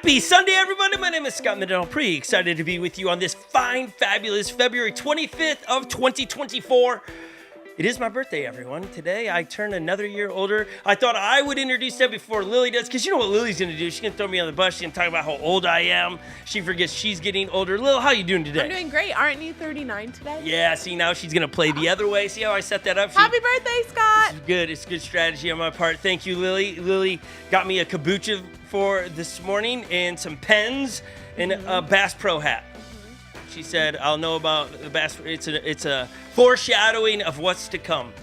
Happy Sunday, everybody. My name is Scott Midell. Pretty excited to be with you on this fine, fabulous February 25th of 2024. It is my birthday, everyone. Today, I turn another year older. I thought I would introduce that before Lily does, because you know what Lily's going to do. She's going to throw me on the bus. She's going to talk about how old I am. She forgets she's getting older. Lil, how you doing today? I'm doing great. Aren't you 39 today? Yeah, see, now she's going to play the other way. See how I set that up? Happy birthday, Scott! It's good. It's good strategy on my part. Thank you, Lily. Lily got me a kombucha for this morning and some pens and a Bass Pro hat. She said, I'll know about the Bass. It's a foreshadowing of what's to come.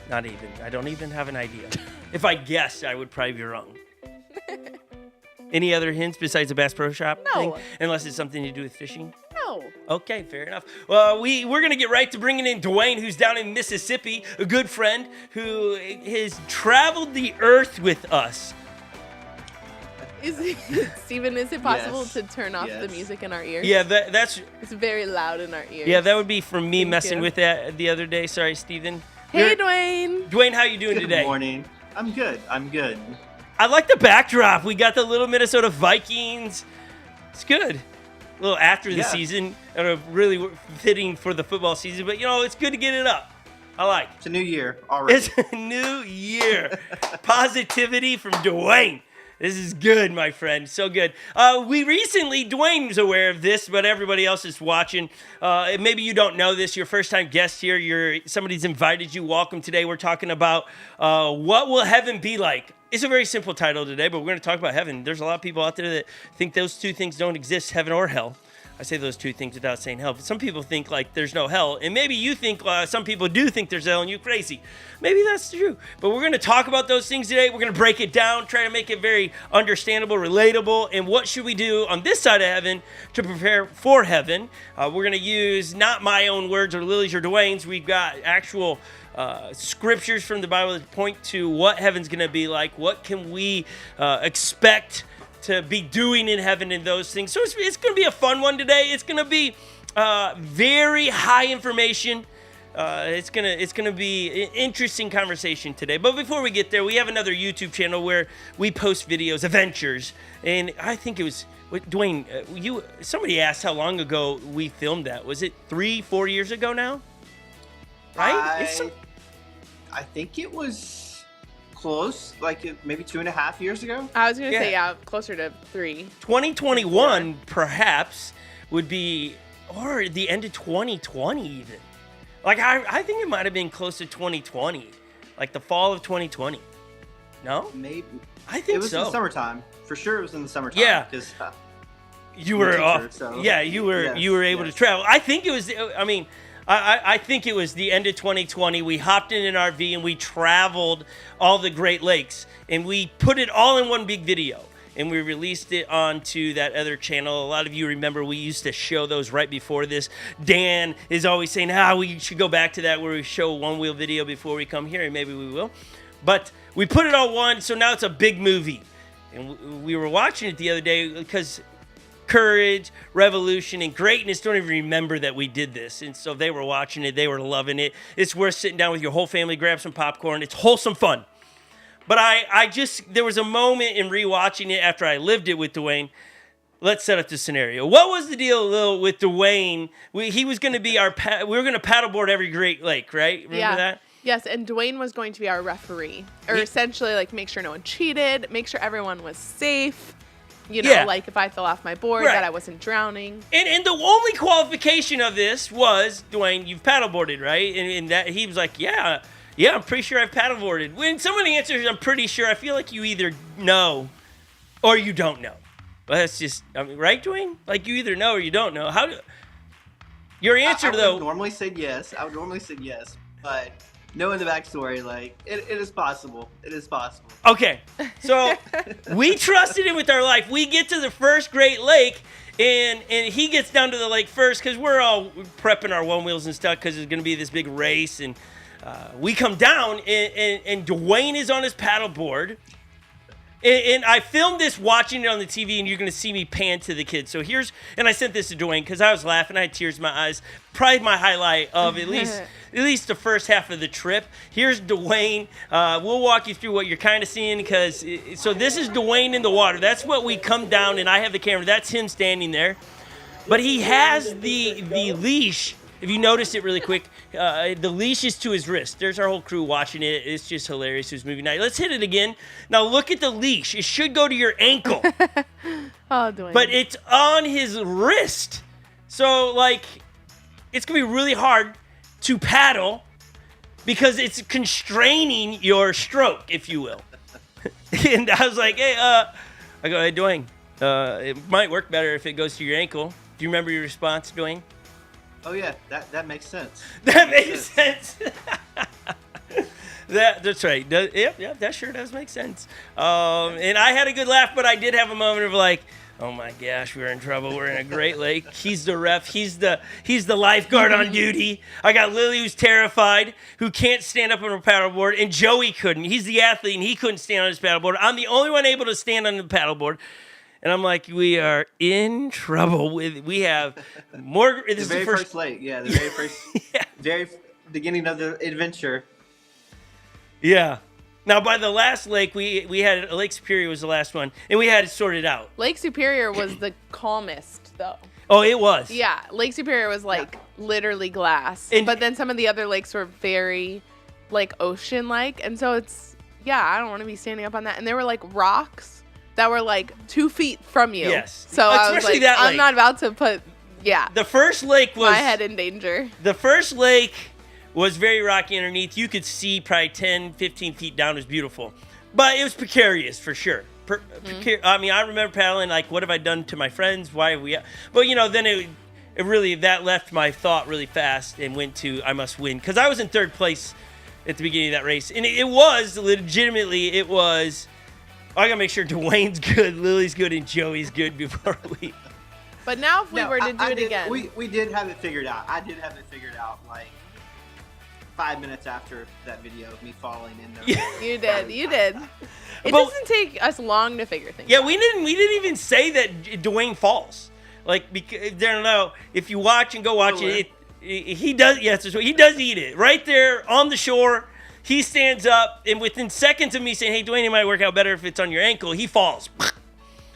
Not even. I don't even have an idea. If I guessed, I would probably be wrong. Any other hints besides the Bass Pro Shop thing? Unless it's something to do with fishing? No. Okay, fair enough. Well, we're going to get right to bringing in Dwayne, who's down in Mississippi, a good friend who has traveled the earth with us. Steven, is it possible Yes. to turn off the music in our ears? Yeah, that's... It's very loud in our ears. Yeah, that would be from me Thank messing you. with that the other day. Sorry, Steven. Hey, Dwayne. Dwayne, how you doing Good today? morning. I'm good. I like the backdrop. We got the little Minnesota Vikings. It's good. A little after the season, really fitting for the football season. But, you know, it's good to get it up. I like it. It's a new year already. It's a new year. Positivity from Dwayne. This is good, my friend. So good. Dwayne's aware of this, but everybody else is watching. Maybe you don't know this. Your first time guest here. Somebody's invited you. Welcome today. We're talking about what will heaven be like. It's a very simple title today, but we're going to talk about heaven. There's a lot of people out there that think those two things don't exist, heaven or hell. I say those two things without saying hell. But some people think like there's no hell. And maybe you think, some people do think there's hell and you're crazy. Maybe that's true. But we're going to talk about those things today. We're going to break it down, try to make it very understandable, relatable. And what should we do on this side of heaven to prepare for heaven? We're going to use not my own words or Lily's or Dwayne's. We've got actual scriptures from the Bible that point to what heaven's going to be like. What can we expect to be doing in heaven and those things. So it's going to be a fun one today. It's going to be very high information. It's gonna be an interesting conversation today. But before we get there, we have another YouTube channel where we post videos, adventures, and I think it was Dwayne. Somebody asked how long ago we filmed that. Was it 3-4 years ago now? Right? I think it was close, like maybe 2.5 years ago. I was going to say, closer to 3. 2021 perhaps would be, or the end of 2020 even. Like I think it might have been close to 2020, like the fall of 2020. No? Maybe. I think it was so. in the summertime. For sure, it was in the summertime. Yeah. Because you were off. So. Yeah, you were able to travel. I think it was. I think it was the end of 2020. We hopped in an RV and we traveled all the Great Lakes and we put it all in one big video and we released it onto that other channel. A lot of you remember we used to show those right before this. Dan is always saying, we should go back to that where we show a one-wheel video before we come here, and maybe we will. But we put it all one, so now it's a big movie. And we were watching it the other day because courage, revolution, and greatness don't even remember that we did this. And so they were watching it. They were loving it. It's worth sitting down with your whole family, grab some popcorn. It's wholesome fun. But there was a moment in rewatching it after I lived it with Dwayne. Let's set up the scenario. What was the deal, Lil, with Dwayne? He was going to be we were going to paddleboard every Great Lake, right? Remember that? Yes, and Dwayne was going to be our referee. Or essentially, like, make sure no one cheated, make sure everyone was safe. You know, like if I fell off my board, that I wasn't drowning. And the only qualification of this was, Dwayne, you've paddleboarded, right? And that he was like, yeah, I'm pretty sure I've paddleboarded. When somebody answers, I'm pretty sure, I feel like you either know or you don't know. But that's just, right, Dwayne? Like you either know or you don't know. Your answer, though. I would normally say yes, but knowing the backstory, like, it is possible. It is possible. Okay, so we trusted him with our life. We get to the first Great Lake, and he gets down to the lake first because we're all prepping our one wheels and stuff because it's going to be this big race. And we come down, and Dwayne is on his paddleboard. And I filmed this watching it on the TV, and you're going to see me pan to the kids. So and I sent this to Dwayne because I was laughing. I had tears in my eyes. Probably my highlight of at least the first half of the trip. Here's Dwayne. We'll walk you through what you're kind of seeing so this is Dwayne in the water. That's what we come down, and I have the camera. That's him standing there. But he has the leash. If you notice it really quick, the leash is to his wrist. There's our whole crew watching it. It's just hilarious. It was movie night. Let's hit it again. Now look at the leash. It should go to your ankle. Oh, Dwayne. But it's on his wrist. So, like, it's going to be really hard to paddle because it's constraining your stroke, if you will. And I was like, hey, Dwayne, it might work better if it goes to your ankle. Do you remember your response, Dwayne? Oh yeah, that makes sense. That makes sense. That's right. Yep, that sure does make sense. And I had a good laugh, but I did have a moment of like, oh my gosh, we're in trouble. We're in a great lake. He's the ref. He's the lifeguard on duty. I got Lily, who's terrified, who can't stand up on her paddleboard, and Joey couldn't. He's the athlete, and he couldn't stand on his paddleboard. I'm the only one able to stand on the paddleboard. And I'm like, we are in trouble. We have more. This The is very the first lake, the very first, very beginning of the adventure. Yeah. Now, by the last lake, we had Lake Superior was the last one, and we had it sorted out. Lake Superior was the calmest, though. Oh, it was. Yeah, Lake Superior was like literally glass, but then some of the other lakes were very like ocean-like, and so I don't want to be standing up on that. And there were like rocks that were like 2 feet from you. Yes. So I was like, that I'm lake. not about to put, The first lake was my head in danger. The first lake was very rocky underneath. You could see probably 10, 15 feet down. It was beautiful. But it was precarious for sure. I mean, I remember paddling like, what have I done to my friends? Why have we... But, then it really, that left my thought really fast and went to, I must win. Because I was in third place at the beginning of that race. And it was, legitimately, I got to make sure Dwayne's good, Lily's good, and Joey's good before we... But now if we were to do it again... We did have it figured out. I did have it figured out, like, 5 minutes after that video of me falling in there. You did. It doesn't take us long to figure things out. Yeah, we didn't even say that Dwayne falls. Like, because, I don't know, if you watch and go watch he does, yes, he does eat it. Right there on the shore, he stands up, and within seconds of me saying, hey, Dwayne, it might work out better if it's on your ankle, he falls.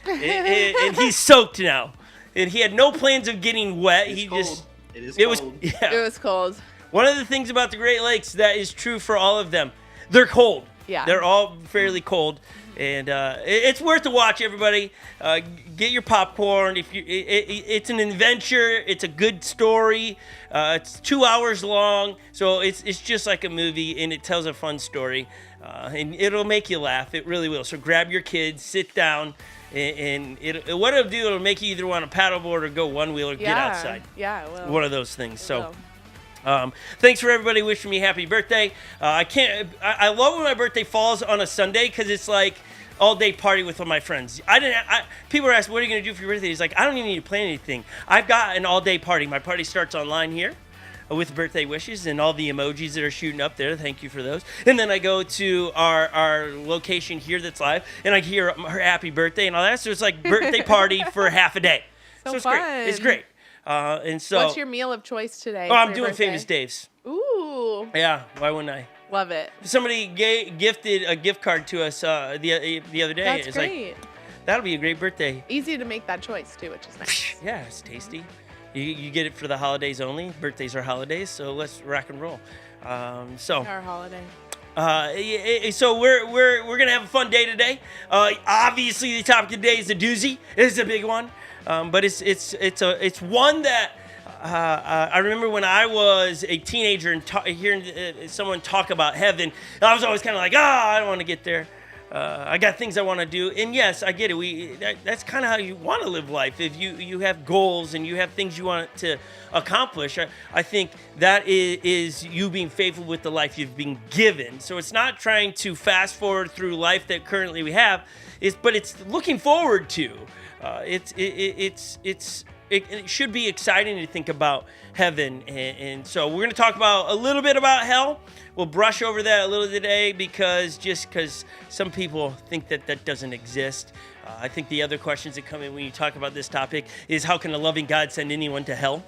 and he's soaked now. And he had no plans of getting wet. It is cold. It was cold. One of the things about the Great Lakes that is true for all of them, they're cold. Yeah. They're all fairly cold. And it's worth to watch, everybody. Get your popcorn. It's an adventure. It's a good story. It's 2 hours long, so it's just like a movie, and it tells a fun story. And it'll make you laugh. It really will. So grab your kids, sit down, and what it'll do, it'll make you either want to paddleboard or go one wheel or get outside. Yeah, it will. One of those things. Thanks for everybody wishing me happy birthday. I love when my birthday falls on a Sunday because it's like all day party with all my friends. People are asking, what are you going to do for your birthday? He's like, I don't even need to plan anything. I've got an all day party. My party starts online here with birthday wishes and all the emojis that are shooting up there. Thank you for those. And then I go to our location here that's live and I hear her happy birthday and all that. So it's like birthday party for half a day. So it's fun. great. It's great. And so, what's your meal of choice today? Oh, I'm doing Famous Dave's. Ooh. Yeah, why wouldn't I? Love it. Somebody gifted a gift card to us the other day. That's it's great. Like, that'll be a great birthday. Easy to make that choice too, which is nice. Yeah, it's tasty. You get it for the holidays only. Birthdays are holidays, so let's rock and roll. Our holiday. So we're gonna have a fun day today. Obviously, the topic of the day is a doozy. It is a big one, but it's one that I remember when I was a teenager and hearing someone talk about heaven. I was always kind of like, I don't want to get there. I got things I want to do, and yes, I get it. That's kind of how you want to live life. If you have goals and you have things you want to accomplish, I think that is you being faithful with the life you've been given. So it's not trying to fast forward through life that currently we have, but it's looking forward to. It should be exciting to think about heaven, and so we're going to talk about a little bit about hell. we'll brush over that a little today because some people think that doesn't exist. I think the other questions that come in when you talk about this topic is, how can a loving God send anyone to hell?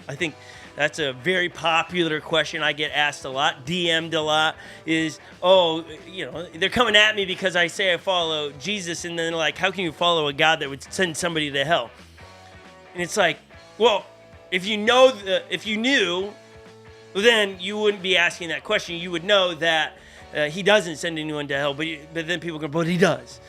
I think that's a very popular question I get asked a lot, DM'd a lot, is, they're coming at me because I say I follow Jesus, and then like, how can you follow a God that would send somebody to hell? And it's like, well, if you knew, then you wouldn't be asking that question. You would know that he doesn't send anyone to hell, but then people go, but he does.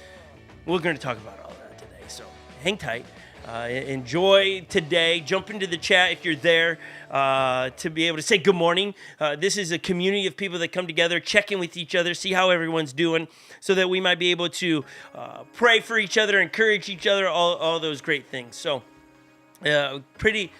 We're going to talk about all that today, so hang tight. Enjoy today. Jump into the chat if you're there to be able to say good morning. This is a community of people that come together, check in with each other, see how everyone's doing, so that we might be able to pray for each other, encourage each other, all those great things. So, pretty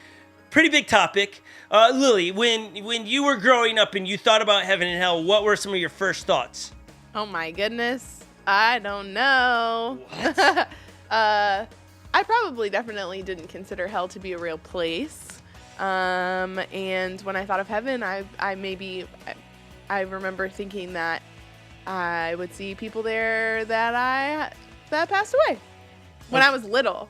big topic. Lily, when you were growing up and you thought about heaven and hell, what were some of your first thoughts? Oh my goodness. I don't know. What? I probably definitely didn't consider hell to be a real place. And when I thought of heaven, I remember thinking that I would see people there that passed away when I was little.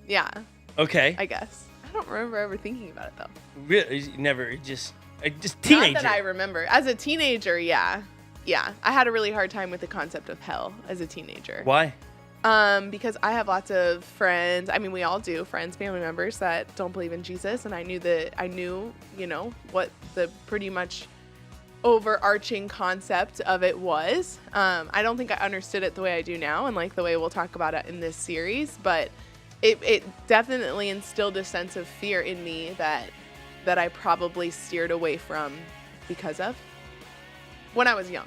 Yeah. Okay. I guess. I don't remember ever thinking about it though. Really? Never. Just teenager. Not that I remember. As a teenager, yeah. Yeah. I had a really hard time with the concept of hell as a teenager. Why? Because I have lots of friends. I mean, we all do, friends, family members that don't believe in Jesus. And I knew, what the pretty much overarching concept of it was. I don't think I understood it the way I do now, and like the way we'll talk about it in this series, but it definitely instilled a sense of fear in me that I probably steered away from because of when I was young.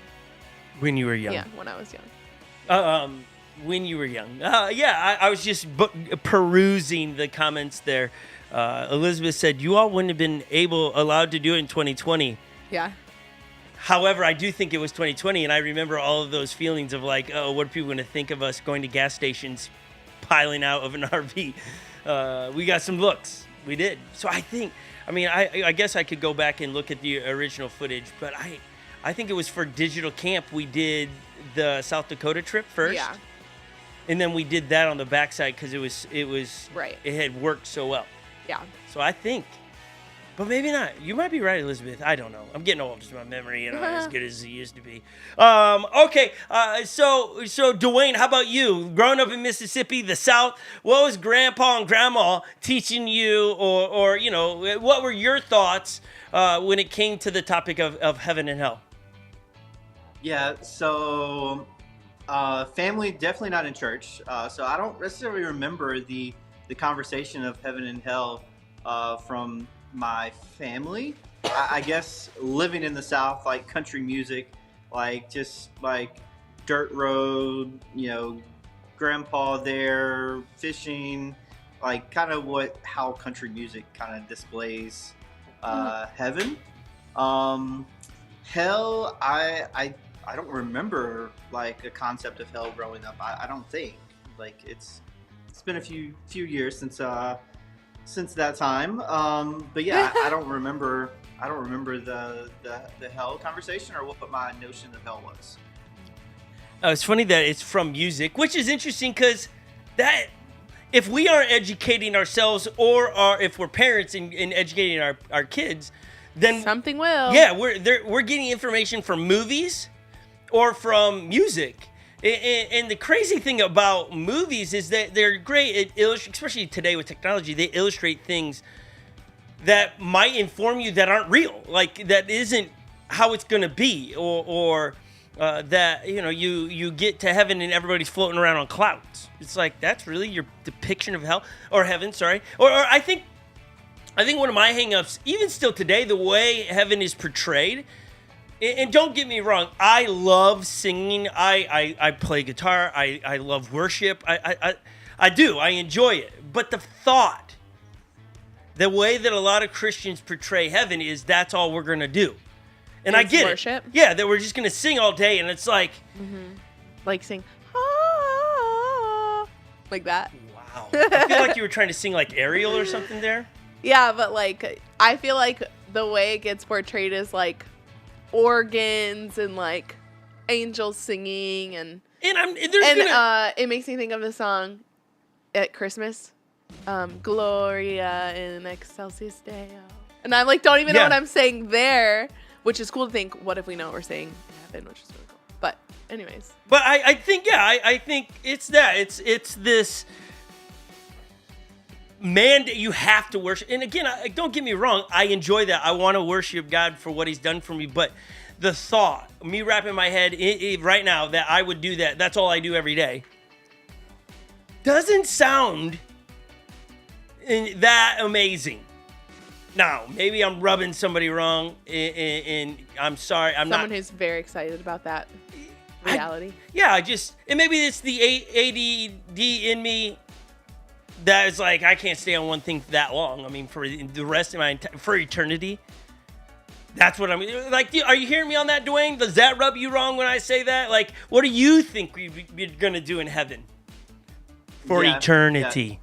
When you were young? Yeah, when I was young. When you were young. I was just perusing the comments there. Elizabeth said, you all wouldn't have been allowed to do it in 2020. Yeah. However, I do think it was 2020, and I remember all of those feelings of like, oh, what are people going to think of us going to gas stations, piling out of an RV? We got some looks. We did. So I guess I could go back and look at the original footage, but I think it was for digital camp. We did the South Dakota trip first. Yeah. And then we did that on the backside because it was right. It had worked so well. Yeah. So I think, but maybe not. You might be right, Elizabeth. I don't know. I'm getting old. Just my memory, as good as it used to be. Okay. So Dwayne, how about you? Growing up in Mississippi, the South, what was Grandpa and Grandma teaching you, or what were your thoughts when it came to the topic of heaven and hell? Yeah. So. Family, definitely not in church. So I don't necessarily remember the conversation of heaven and hell from my family. I guess living in the South, like country music, like just like dirt road, grandpa there, fishing, like kind of how country music kind of displays heaven. Hell, I don't remember like a concept of hell growing up. I don't think like it's been a few years since that time. But yeah, I don't remember the hell conversation or what my notion of hell was. It's funny that it's from music, which is interesting because that if we aren't educating ourselves or if we're parents and educating our kids, then something will. Yeah, we're getting information from movies or from music. And the crazy thing about movies is that they're great at especially today with technology, they illustrate things that might inform you that aren't real, like that isn't how it's going to be, or that you get to heaven and everybody's floating around on clouds. It's like, that's really your depiction of hell or heaven, sorry. Or I think one of my hangups, even still today, the way heaven is portrayed. And don't get me wrong, I love singing. I play guitar. I love worship. I do. I enjoy it. But the way that a lot of Christians portray heaven is that's all we're going to do. And I get worship. It. Yeah, that we're just going to sing all day. And it's like... Mm-hmm. Like sing... Ah, like that. Wow. I feel like you were trying to sing like Ariel or something there. Yeah, but like, I feel like the way it gets portrayed is like... organs and like angels singing and it makes me think of the song at Christmas, Gloria in Excelsis Deo, and I like don't even know what I'm saying there, which is cool to think. What if we know what we're saying in heaven, which is really cool. But anyways, I think I think it's that it's this mandate you have to worship. And again, don't get me wrong, I enjoy that. I want to worship God for what He's done for me, but the thought, me wrapping my head right now that I would do that, that's all I do every day, doesn't sound that amazing. Now, maybe I'm rubbing somebody wrong, and I'm sorry. Someone who's very excited about that reality. And maybe it's the ADD in me that is like, I can't stay on one thing that long. I mean, for the rest of for eternity. That's what I'm like. Are you hearing me on that, Dwayne? Does that rub you wrong when I say that? Like, what do you think we're gonna do in heaven for eternity? Yeah.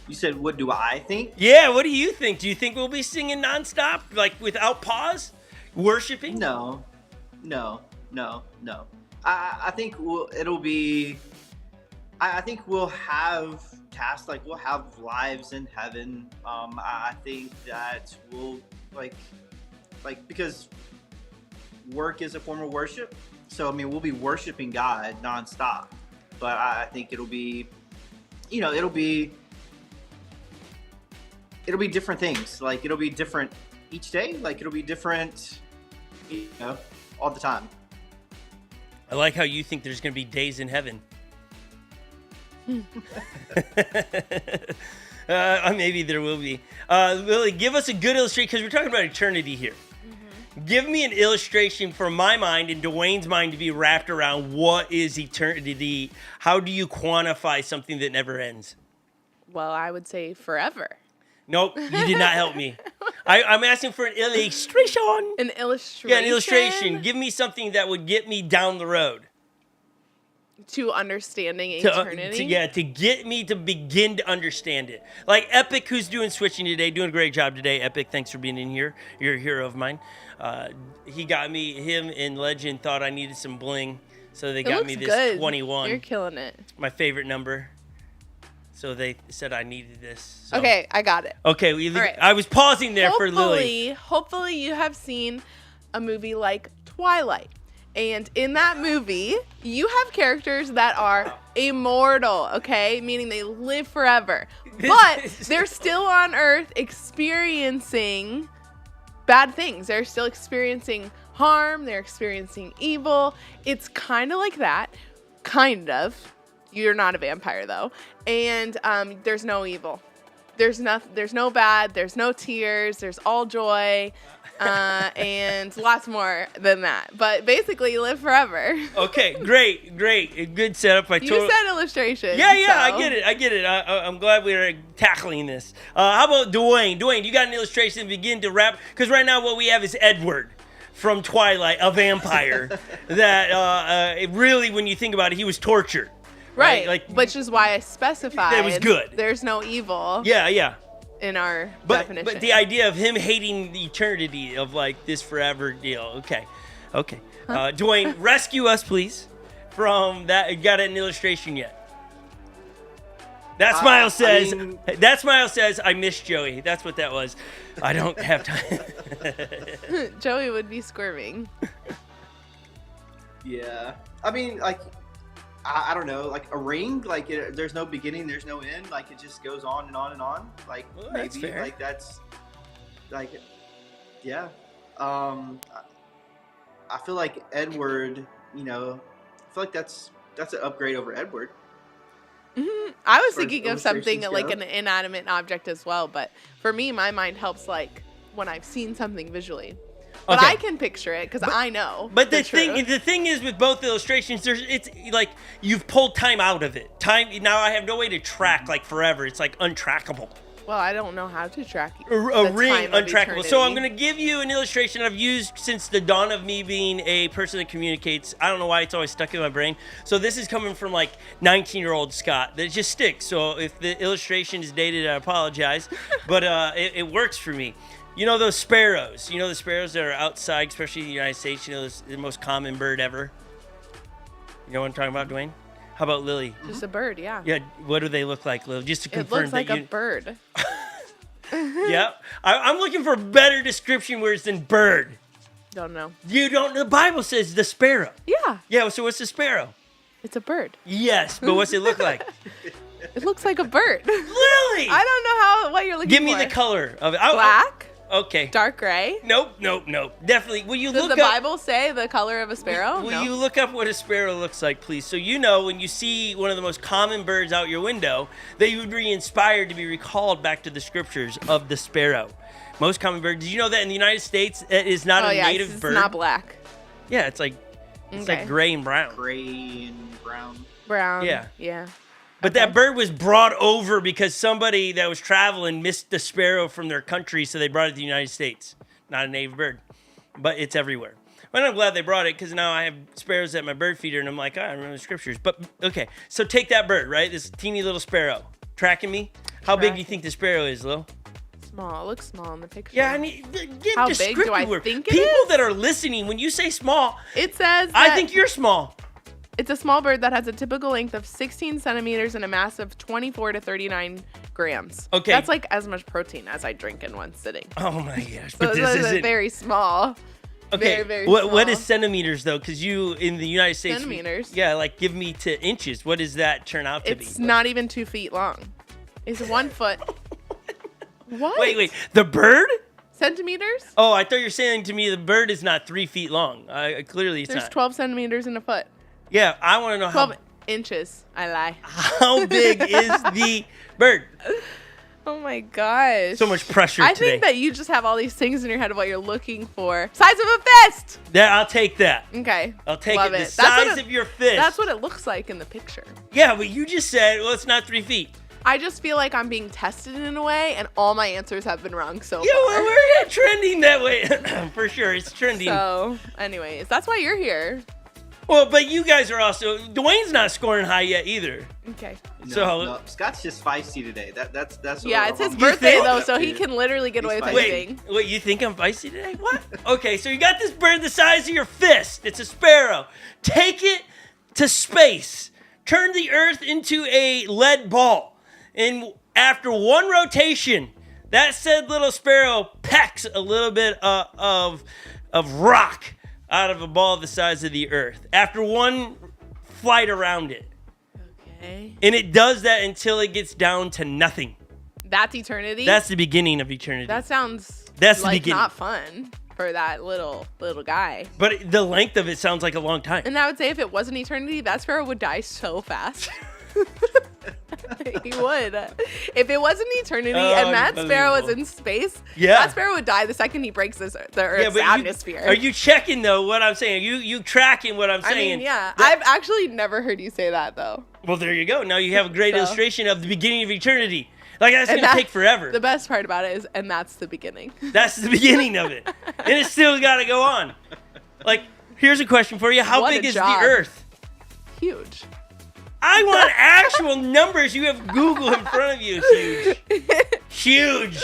You said, what do I think? Yeah, what do you think? Do you think we'll be singing nonstop, like without pause, worshiping? No. I think it'll be. I think we'll have tasks, like we'll have lives in heaven. I think that we'll like because work is a form of worship. So I mean, we'll be worshiping God nonstop. But I think it'll be, it'll be different things. Like it'll be different each day. Like it'll be different, all the time. I like how you think there's going to be days in heaven. Maybe there will be. Lily, give us a good illustration, because we're talking about eternity here. Mm-hmm. Give me an illustration for my mind and Dwayne's mind to be wrapped around what is eternity. How do you quantify something that never ends? Well, I would say forever. Nope, you did not help me. I'm asking for an illustration. An illustration? Yeah, an illustration. Give me something that would get me down the road. To understanding eternity? To get me to begin to understand it. Like Epic, who's doing switching today, doing a great job today. Epic, thanks for being in here. You're a hero of mine. He got me, him and Legend thought I needed some bling, so they got me this good. 21. You're killing it. My favorite number. So they said I needed this. So. Okay, I got it. Okay, right. I was pausing there for Lily. Hopefully you have seen a movie like Twilight. And in that movie, you have characters that are immortal, okay? Meaning they live forever. But they're still on Earth experiencing bad things. They're still experiencing harm. They're experiencing evil. It's kind of like that. Kind of. You're not a vampire, though. And there's no evil. There's no bad. There's no tears. There's all joy. And lots more than that. But basically, you live forever. Okay, great. Good setup. You said illustration. Yeah, so. I get it. I'm glad we're tackling this. How about Dwayne? Dwayne, you got an illustration to begin to wrap? Because right now what we have is Edward from Twilight, a vampire that really, when you think about it, he was tortured. Right, like, which is why I specified that was good. There's no evil. Yeah. In our definition. But the idea of him hating the eternity of like this forever deal. Okay. Huh? Dwayne, rescue us, please, from that. Got an illustration yet? That smile says, I miss Joey. That's what that was. I don't have time. Joey would be squirming. Yeah. I mean, like, I don't know, like a ring, like there's no beginning, there's no end, like it just goes on and on and on. Like, well, maybe, that's fair. Like that's, like, yeah. I feel like Edward, I feel like that's an upgrade over Edward. Mm-hmm. I was thinking of something like an inanimate object as well, but for me, my mind helps like when I've seen something visually. But I can picture it because I know. But the thing is with both illustrations, it's like you've pulled time out of it. Now I have no way to track like forever. It's like untrackable. Well, I don't know how to track a ring untrackable. So I'm going to give you an illustration I've used since the dawn of me being a person that communicates. I don't know why it's always stuck in my brain. So this is coming from like 19-year-old Scott. That just sticks. So if the illustration is dated, I apologize. But it works for me. You know those sparrows? You know the sparrows that are outside, especially in the United States? You know the most common bird ever? You know what I'm talking about, Dwayne? How about Lily? Just a bird, yeah. Yeah, what do they look like, Lily? Just to confirm It looks like a bird. Yeah, I'm looking for a better description words than bird. Don't know. You don't. The Bible says the sparrow. Yeah. Yeah. So what's the sparrow? It's a bird. Yes, but what's it look like? It looks like a bird. Lily. I don't know what you're looking for. Give me the color of it. Black. Okay. Dark gray. Nope. Definitely. Will you Does look the up? Bible say the color of a sparrow? Will No. you look up what a sparrow looks like, please? So you know when you see one of the most common birds out your window, that you would be inspired to be recalled back to the scriptures of the sparrow. Most common bird. Did you know that in the United States it is not a native it's bird? not black. Yeah, it's like gray and brown. Gray and brown. Brown. Yeah. Yeah. But that bird was brought over because somebody that was traveling missed the sparrow from their country, so they brought it to the United States. Not a native bird, but it's everywhere. But I'm glad they brought it because now I have sparrows at my bird feeder, and I'm like, I remember the scriptures. But okay, so take that bird, right? This teeny little sparrow. Tracking me? How big do you think the sparrow is, Lil? Small. It looks small in the picture. Yeah, I mean, give How descriptive big do I word. think it People is? that are listening, when you say small, It says I that think you're small. it's a small bird that has a typical length of 16 centimeters and a mass of 24 to 39 grams. Okay. That's like as much protein as I drink in one sitting. Oh my gosh! So But this this is isn't. very small. Okay, Very, very what small. is centimeters though? Because you in the United States, Centimeters. Yeah, like give me to inches. What does that turn out to It's be? not even 2 feet long. It's 1 foot. What? Wait, the bird? Centimeters? Oh, I thought you were saying to me the bird is not 3 feet long. Clearly it's There's not. 12 centimeters in a foot. Yeah, I want to know 12 inches. I lie. how big is the bird? Oh my gosh. So much pressure I today. think that you just have all these things in your head of what you're looking for. Size of a fist. Yeah, I'll take that. Okay. I'll take Love it. The it. That's what size it- of your fist. That's what it looks like in the picture. Yeah, but you just said, well, it's not 3 feet. I just feel like I'm being tested in a way, and all my answers have been wrong so Yeah, far. well, we're trending that way. For sure, it's trending. So, anyways, that's why you're here. Well, but you guys are also. Dwayne's not scoring high yet either. Okay. So Scott's just feisty today. That's Yeah, what it's his I'm- birthday think? though, so he can literally get away with He's anything. wait, you think I'm feisty today? What? Okay, so you got this bird the size of your fist. It's a sparrow. Take it to space. Turn the Earth into a lead ball, and after one rotation, that said little sparrow pecks a little bit of rock out of a ball the size of the Earth. After one flight around it. Okay. And it does that until it gets down to nothing. That's eternity. That's the beginning of eternity. That sounds That's the like beginning. not fun for that little guy. But the length of it sounds like a long time. And I would say if it wasn't eternity, that sparrow would die so fast. He would. If it wasn't eternity and that sparrow was in space, Yeah. that sparrow would die the second he breaks the Earth's atmosphere. Are you checking though what I'm saying? You tracking what I'm I saying? mean, yeah. That- I've actually never heard you say that though. Well, there you go. Now you have a great So- illustration of the beginning of eternity. Like that's And gonna take forever. The best part about it is, and that's the beginning. That's the beginning of it, and it's still got to go on. Like, here's a question for you: how What big a is job. the Earth? Huge. I want actual numbers. You have Google in front of you. Huge. Huge.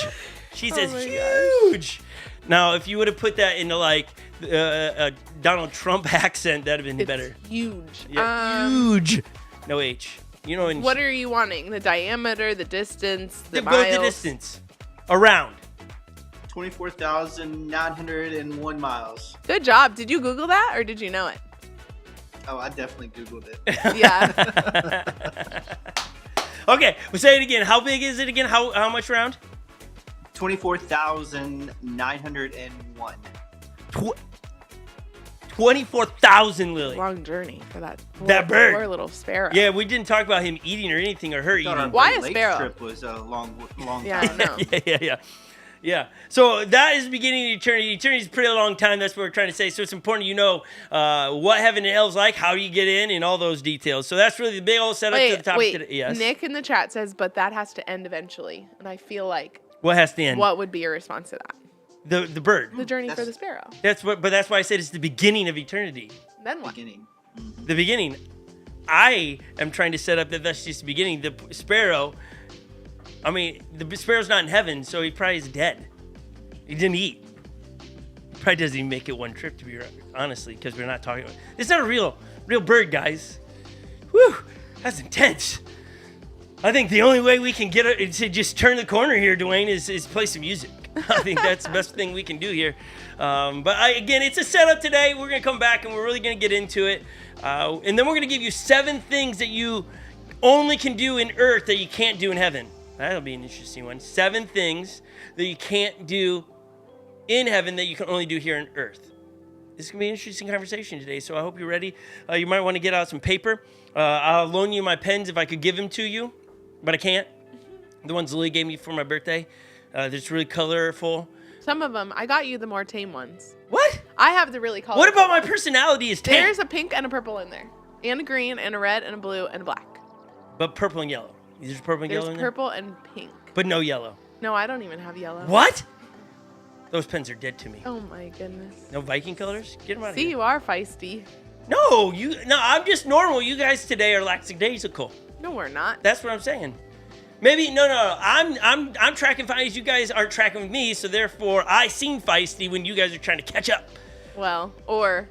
She says my huge. Now, if you would have put that into like a Donald Trump accent, that'd have been It's better. huge. Yeah, huge. No H. You know, in What are you wanting? The diameter, the distance, the go miles? the distance. Around. 24,901 miles. Good job. Did you Google that or did you know it? Oh, I definitely Googled it. Yeah. Okay, we'll say it again. How big is it again? How much round? 24,901. 24,000, Lily. Long journey for that. That bird. Poor little sparrow. Yeah, we didn't talk about him eating or anything or her Thought our eating. Why Great a Lakes sparrow? trip was a long Yeah, time. I know. Yeah. So that is the beginning of eternity. Eternity is a pretty long time. That's what we're trying to say. So it's important you know what heaven and hell is like, how you get in, and all those details. So that's really the big old setup to the topic today. Yes. Nick in the chat says, but that has to end eventually. And I feel like, What has to end? what would be your response to that? The bird. The journey for That's- the sparrow. But that's why I said it's the beginning of eternity. Then what? Beginning. The beginning. I am trying to set up that that's just the beginning. The sparrow. I mean, the sparrow's not in heaven, so he probably is dead. He didn't eat. Probably doesn't even make it one trip, to be honestly, because we're not talking about. It's not a real bird, guys. Whew, that's intense. I think the only way we can get it to just turn the corner here, Dwayne, is play some music. I think that's the best thing we can do here. Again, it's a setup today. We're going to come back and we're really going to get into it. And then we're going to give you 7 things that you only can do in earth that you can't do in heaven. That'll be an interesting one. 7 things that you can't do in heaven that you can only do here on earth. This is going to be an interesting conversation today, so I hope you're ready. You might want to get out some paper. I'll loan you my pens if I could give them to you, but I can't. The ones Lily gave me for my birthday. They're just really colorful. Some of them, I got you the more tame ones. What? I have the really colorful What about my ones. personality is tame? There's a pink and a purple in there. And a green and a red and a blue and a black. But purple and yellow. There's purple and yellow in there? There's purple and pink. But no yellow. No, I don't even have yellow. What? Those pens are dead to me. Oh my goodness. No Viking colors? Get them out of See, here. you are feisty. No, I'm just normal. You guys today are lackadaisical. No, we're not. That's what I'm saying. Maybe no. I'm tracking feisty. You guys aren't tracking with me, so therefore I seem feisty when you guys are trying to catch up. Well, or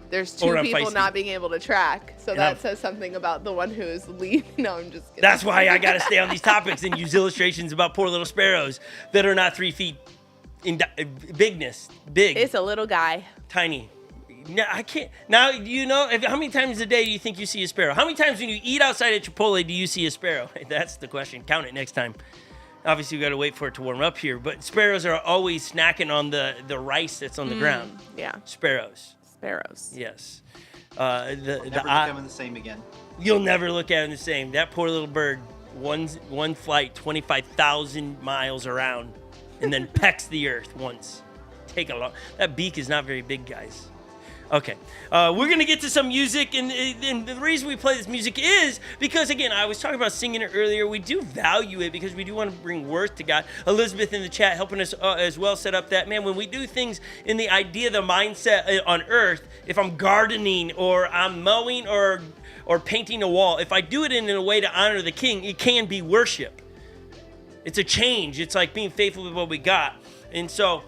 there's 2 Or I'm people feisty. not being able to track, so And that says something about the one who is leading. No, I'm just kidding. That's why I got to stay on these topics and use illustrations about poor little sparrows that are not 3 feet in bigness. Big. It's a little guy. Tiny. No, I can't. Now, how many times a day do you think you see a sparrow? How many times when you eat outside at Chipotle do you see a sparrow? That's the question. Count it next time. Obviously, we got to wait for it to warm up here, but sparrows are always snacking on the rice that's on the ground. Yeah. Sparrows. Yes. Never becoming the same again. You'll never look at him the same. That poor little bird, one flight, 25,000 miles around, and then pecks the earth once. That beak is not very big, guys. Okay, we're going to get to some music, and the reason we play this music is because, again, I was talking about singing it earlier. We do value it because we do want to bring worth to God. Elizabeth in the chat helping us as well set up that, man, when we do things in the idea, the mindset on earth, if I'm gardening or I'm mowing or painting a wall, if I do it in a way to honor the King, it can be worship. It's a change. It's like being faithful with what we got. And so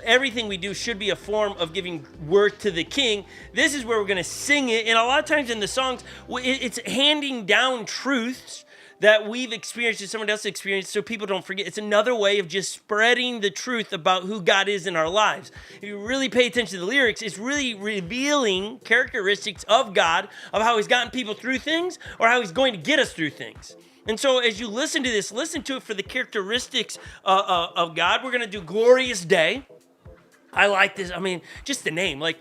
everything we do should be a form of giving worth to the King. This is where we're going to sing it. And a lot of times in the songs, it's handing down truths that we've experienced and someone else experienced so people don't forget. It's another way of just spreading the truth about who God is in our lives. If you really pay attention to the lyrics, it's really revealing characteristics of God, of how he's gotten people through things or how he's going to get us through things. And so as you listen to this, listen to it for the characteristics of God. We're going to do Glorious Day. I like this. I mean, just the name. Like,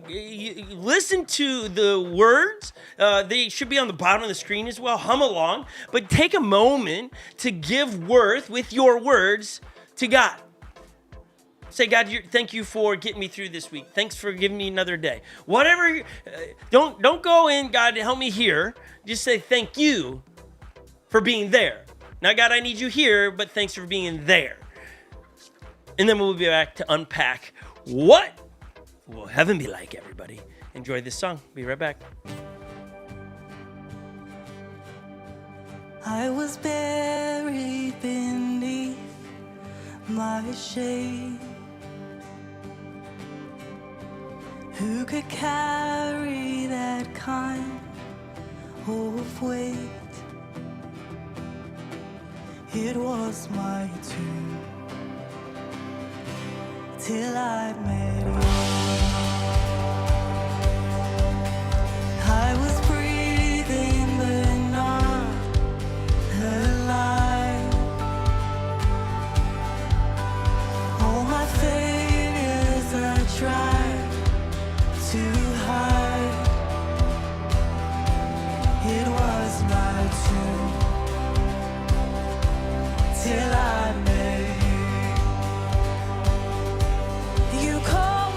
you listen to the words. They should be on the bottom of the screen as well. Hum along. But take a moment to give worth with your words to God. Say, God, thank you for getting me through this week. Thanks for giving me another day. Whatever. Don't go in, God, help me here. Just say thank you for being there. Now, God, I need you here, but thanks for being there. And then we'll be back to unpack what will heaven be like, everybody. Enjoy this song. Be right back. I was buried beneath my shame. Who could carry that kind of weight? It was my tomb till I met you. I was breathing but not alive. All my failures I tried to hide. It was my tomb till I met you. You called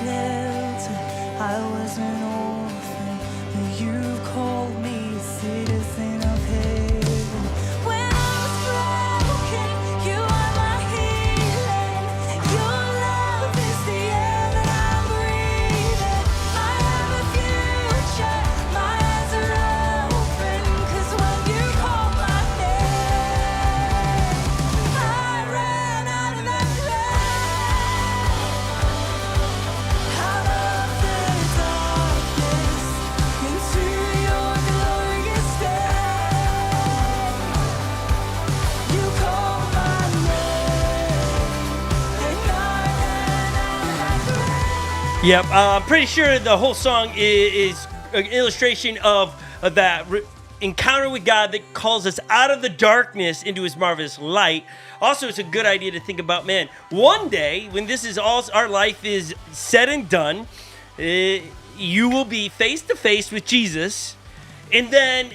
shelter. I was an orphan, but you called me a citizen of heaven. When I was broken, you are my healing. Your love is the air that I'm breathing. I have a future, my eyes are open, 'cause when you called my name, I ran out of that out of the darkness into your glorious day. You called my name, and I ran out of that Yep, I'm pretty sure the whole song is an illustration of that encounter with God that calls us out of the darkness into his marvelous light. Also, it's a good idea to think about, man, one day when this is all, our life is said and done, you will be face to face with Jesus, and then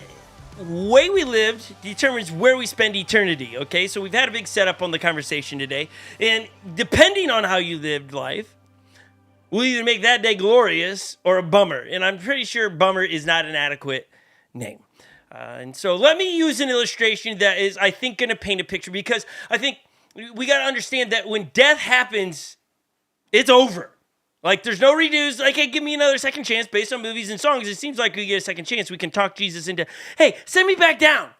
way we lived determines where we spend eternity, okay? So we've had a big setup on the conversation today, and depending on how you lived life, we'll either make that day glorious or a bummer. And I'm pretty sure bummer is not an adequate name. And so let me use an illustration that is, I think, going to paint a picture, because I think we got to understand that when death happens, it's over. Like, there's no redos. Like, hey, give me another second chance based on movies and songs. It seems like we get a second chance. We can talk Jesus into, hey, send me back down.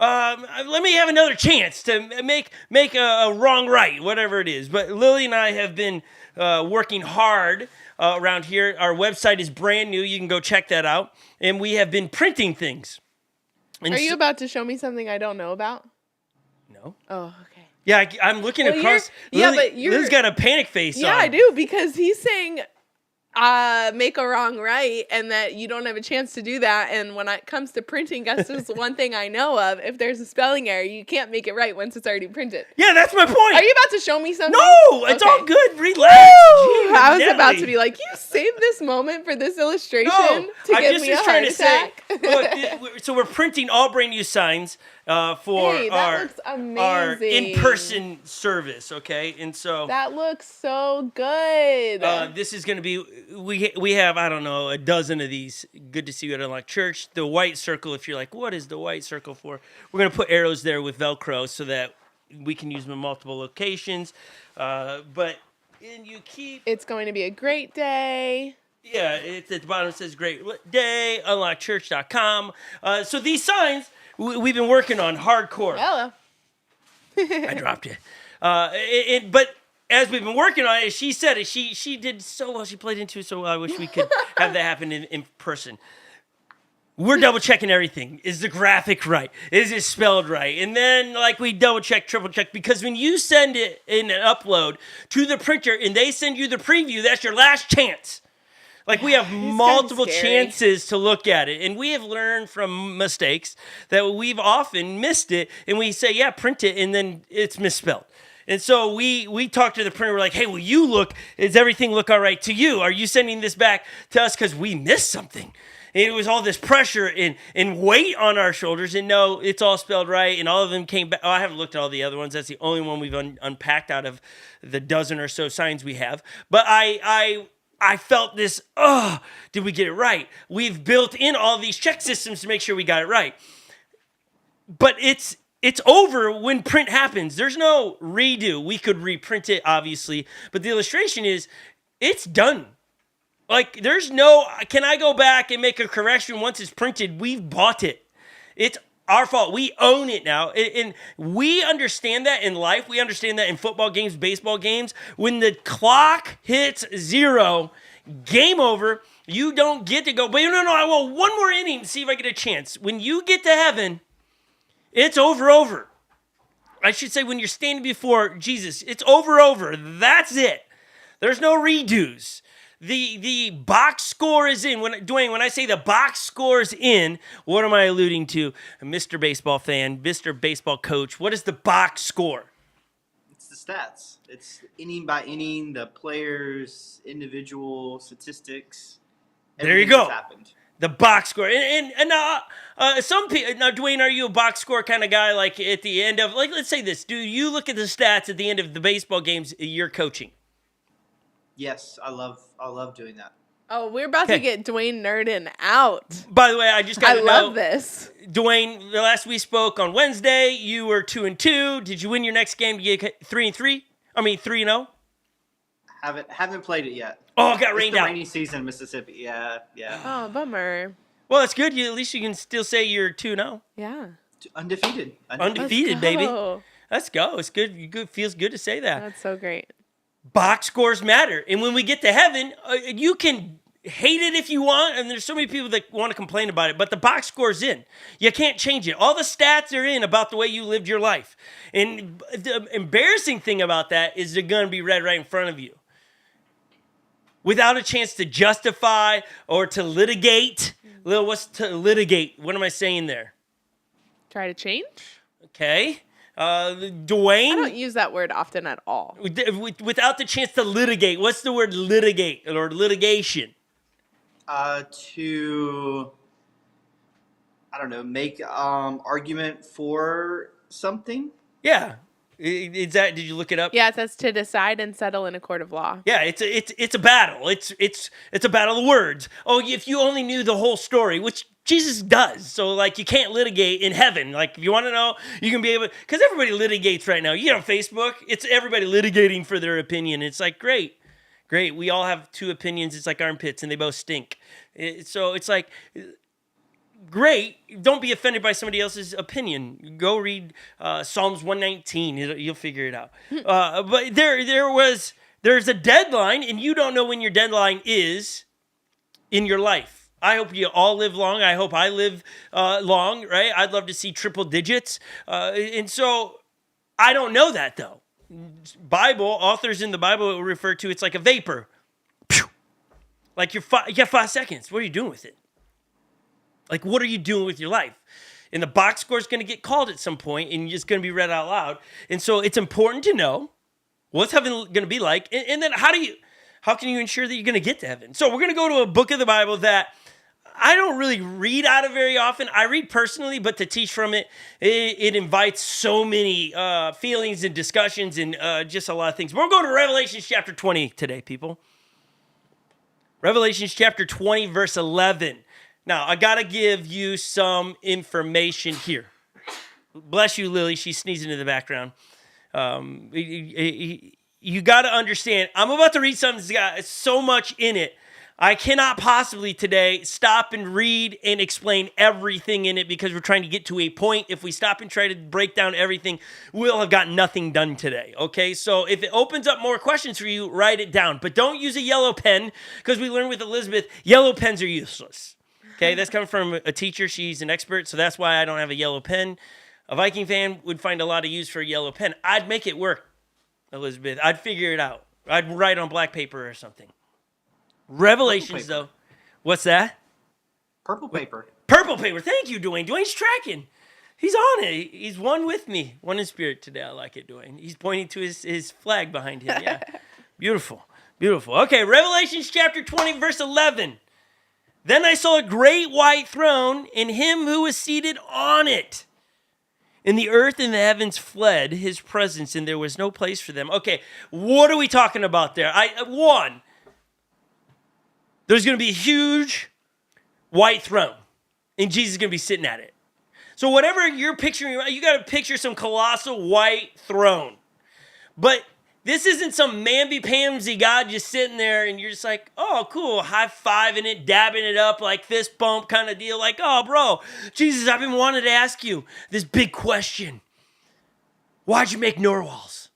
Let me have another chance to make a wrong right, whatever it is. But Lily and I have been working hard around here. Our website is brand new. You can go check that out. And we have been printing things. And Are you about to show me something I don't know about? No. Oh, okay. Yeah, I'm looking Well, across. yeah, Lily, but you're- Lily's got a panic face on. Yeah, I do, because he's saying make a wrong right, and that you don't have a chance to do that. And when it comes to printing, guess there's one thing I know of. If there's a spelling error, you can't make it right once it's already printed. Yeah, that's my point. Are you about to show me something? No, it's Okay. all good. Relax. Woo! Gee, I was about Nelly. to be like, you saved this moment for this illustration No, to I'm give just me a trying heart to say. attack. Look, so we're printing all brand new signs for Hey, that looks our amazing. in-person service. Okay, and so That looks so good. this is going to be. We have, I don't know, a dozen of these. Good to see you at Unlock Church. The white circle. If you're like, what is the white circle for? We're going to put arrows there with Velcro so that we can use them in multiple locations. But and you keep. It's going to be a great day. Yeah, it's at the bottom. It says "Great Day," unlockchurch.com. So these signs we've been working on hardcore. Hello. I dropped it. But as we've been working on it, she said it. She did so well. She played into it so well. I wish we could have that happen in person. We're double checking everything. Is the graphic right? Is it spelled right? And then, like, we double check, triple check, because when you send it in an upload to the printer and they send you the preview, that's your last chance. Like, we have multiple chances to look at it. And we have learned from mistakes that we've often missed it. And we say, yeah, print it, and then it's misspelled. And so we talk to the printer. We're like, hey, will you look? Does everything look all right to you? Are you sending this back to us because we missed something? And it was all this pressure and weight on our shoulders. And no, it's all spelled right. And all of them came back. Oh, I haven't looked at all the other ones. That's the only one we've unpacked out of the dozen or so signs we have. But I felt this, did we get it right? We've built in all these check systems to make sure we got it right. But it's over when print happens. There's no redo. We could reprint it, obviously. But the illustration is, it's done. Like, there's no, can I go back and make a correction once it's printed? We've bought it. It's our fault. We own it now. And we understand that in life. We understand that in football games, baseball games. When the clock hits 0, game over. You don't get to go, but no, I want one more inning to see if I get a chance. When you get to heaven, it's over. I should say, when you're standing before Jesus, it's over. That's it. There's no redos. The box score is in. Dwayne, when I say the box score is in, what am I alluding to? Mr. Baseball fan, Mr. Baseball coach, what is the box score? It's the stats. It's inning by inning, the players, individual statistics. There you go. That's happened. The box score. And some people, now, Dwayne, are you a box score kind of guy? Like, at the end of, like, let's say this. Do you look at the stats at the end of the baseball games you're coaching? Yes, I love doing that. Oh, we're about to Okay. get Dwayne nerding out. By the way, I just got to I know. love this. Dwayne, the last we spoke on Wednesday, you were 2-2. Did you win your next game to get 3-3? I mean 3-0. Haven't played it yet. Oh, it got It's rained the out. rainy season in Mississippi. Yeah. Oh, bummer. Well, that's good. At least you can still say you're 2-0. Yeah. Undefeated. Undefeated, Let's baby. go. Let's go. It's good. Feels good to say that. That's so great. Box scores matter. And when we get to heaven, you can hate it if you want, and there's so many people that want to complain about it, but the box score's in. You can't change it. All the stats are in about the way you lived your life. And the embarrassing thing about that is they're going to be read right in front of you. Without a chance to justify or to litigate. Lil, what's to litigate? What am I saying there? Try to change? Okay. I Dwayne? don't use that word often at all. Without the chance to litigate. What's the word litigate or litigation? To, I don't know, make argument for something. Yeah. Is that? Did you look it up? Yeah, it says to decide and settle in a court of law. Yeah, it's a battle. It's a battle of words. Oh, if you only knew the whole story, which Jesus does. So like you can't litigate in heaven. Like if you want to know, you can be able, because everybody litigates right now. You get on Facebook, it's everybody litigating for their opinion. It's like great. We all have two opinions. It's like armpits and they both stink. So it's like great. Don't be offended by somebody else's opinion. Go read Psalms 119. You'll figure it out. But there's a deadline, and you don't know when your deadline is in your life. I hope you all live long. I hope I live long, right? I'd love to see triple digits. And so I don't know that, though. Authors in the Bible will refer to it's like a vapor. Pew! Like you got 5 seconds. What are you doing with it? Like, what are you doing with your life? And the box score is going to get called at some point, and it's going to be read out loud. And so it's important to know what's heaven going to be like, and then how can you ensure that you're going to get to heaven? So we're going to go to a book of the Bible that I don't really read out of very often. I read personally, but to teach from it invites so many feelings and discussions and just a lot of things. We're going to Revelation chapter 20 today, people. Revelation chapter 20, verse 11. Now, I got to give you some information here. Bless you, Lily. She's sneezing in the background. You got to understand, I'm about to read something that's got so much in it. I cannot possibly today stop and read and explain everything in it because we're trying to get to a point. If we stop and try to break down everything, we'll have got nothing done today, okay? So if it opens up more questions for you, write it down. But don't use a yellow pen because we learned with Elizabeth, yellow pens are useless. Okay, that's coming from a teacher. She's an expert, so that's why I don't have a yellow pen. A Viking fan would find a lot of use for a yellow pen. I'd make it work, Elizabeth. I'd figure it out. I'd write on black paper or something. Revelations, though. What's that? Purple paper. Purple paper. Thank you, Dwayne. Dwayne's tracking. He's on it. He's one with me. One in spirit today. I like it, Dwayne. He's pointing to his flag behind him. Yeah. Beautiful. Beautiful. Okay, Revelations chapter 20, verse 11. Then I saw a great white throne and him who was seated on it. And the earth and the heavens fled his presence, and there was no place for them. Okay, what are we talking about there? One, there's going to be a huge white throne, and Jesus is going to be sitting at it. So whatever you're picturing, you got to picture some colossal white throne. But this isn't some mamby-pamsy God just sitting there and you're just like, oh, cool, high-fiving it, dabbing it up like fist bump kind of deal. Like, oh, bro, Jesus, I've been wanting to ask you this big question. Why'd you make narwhals?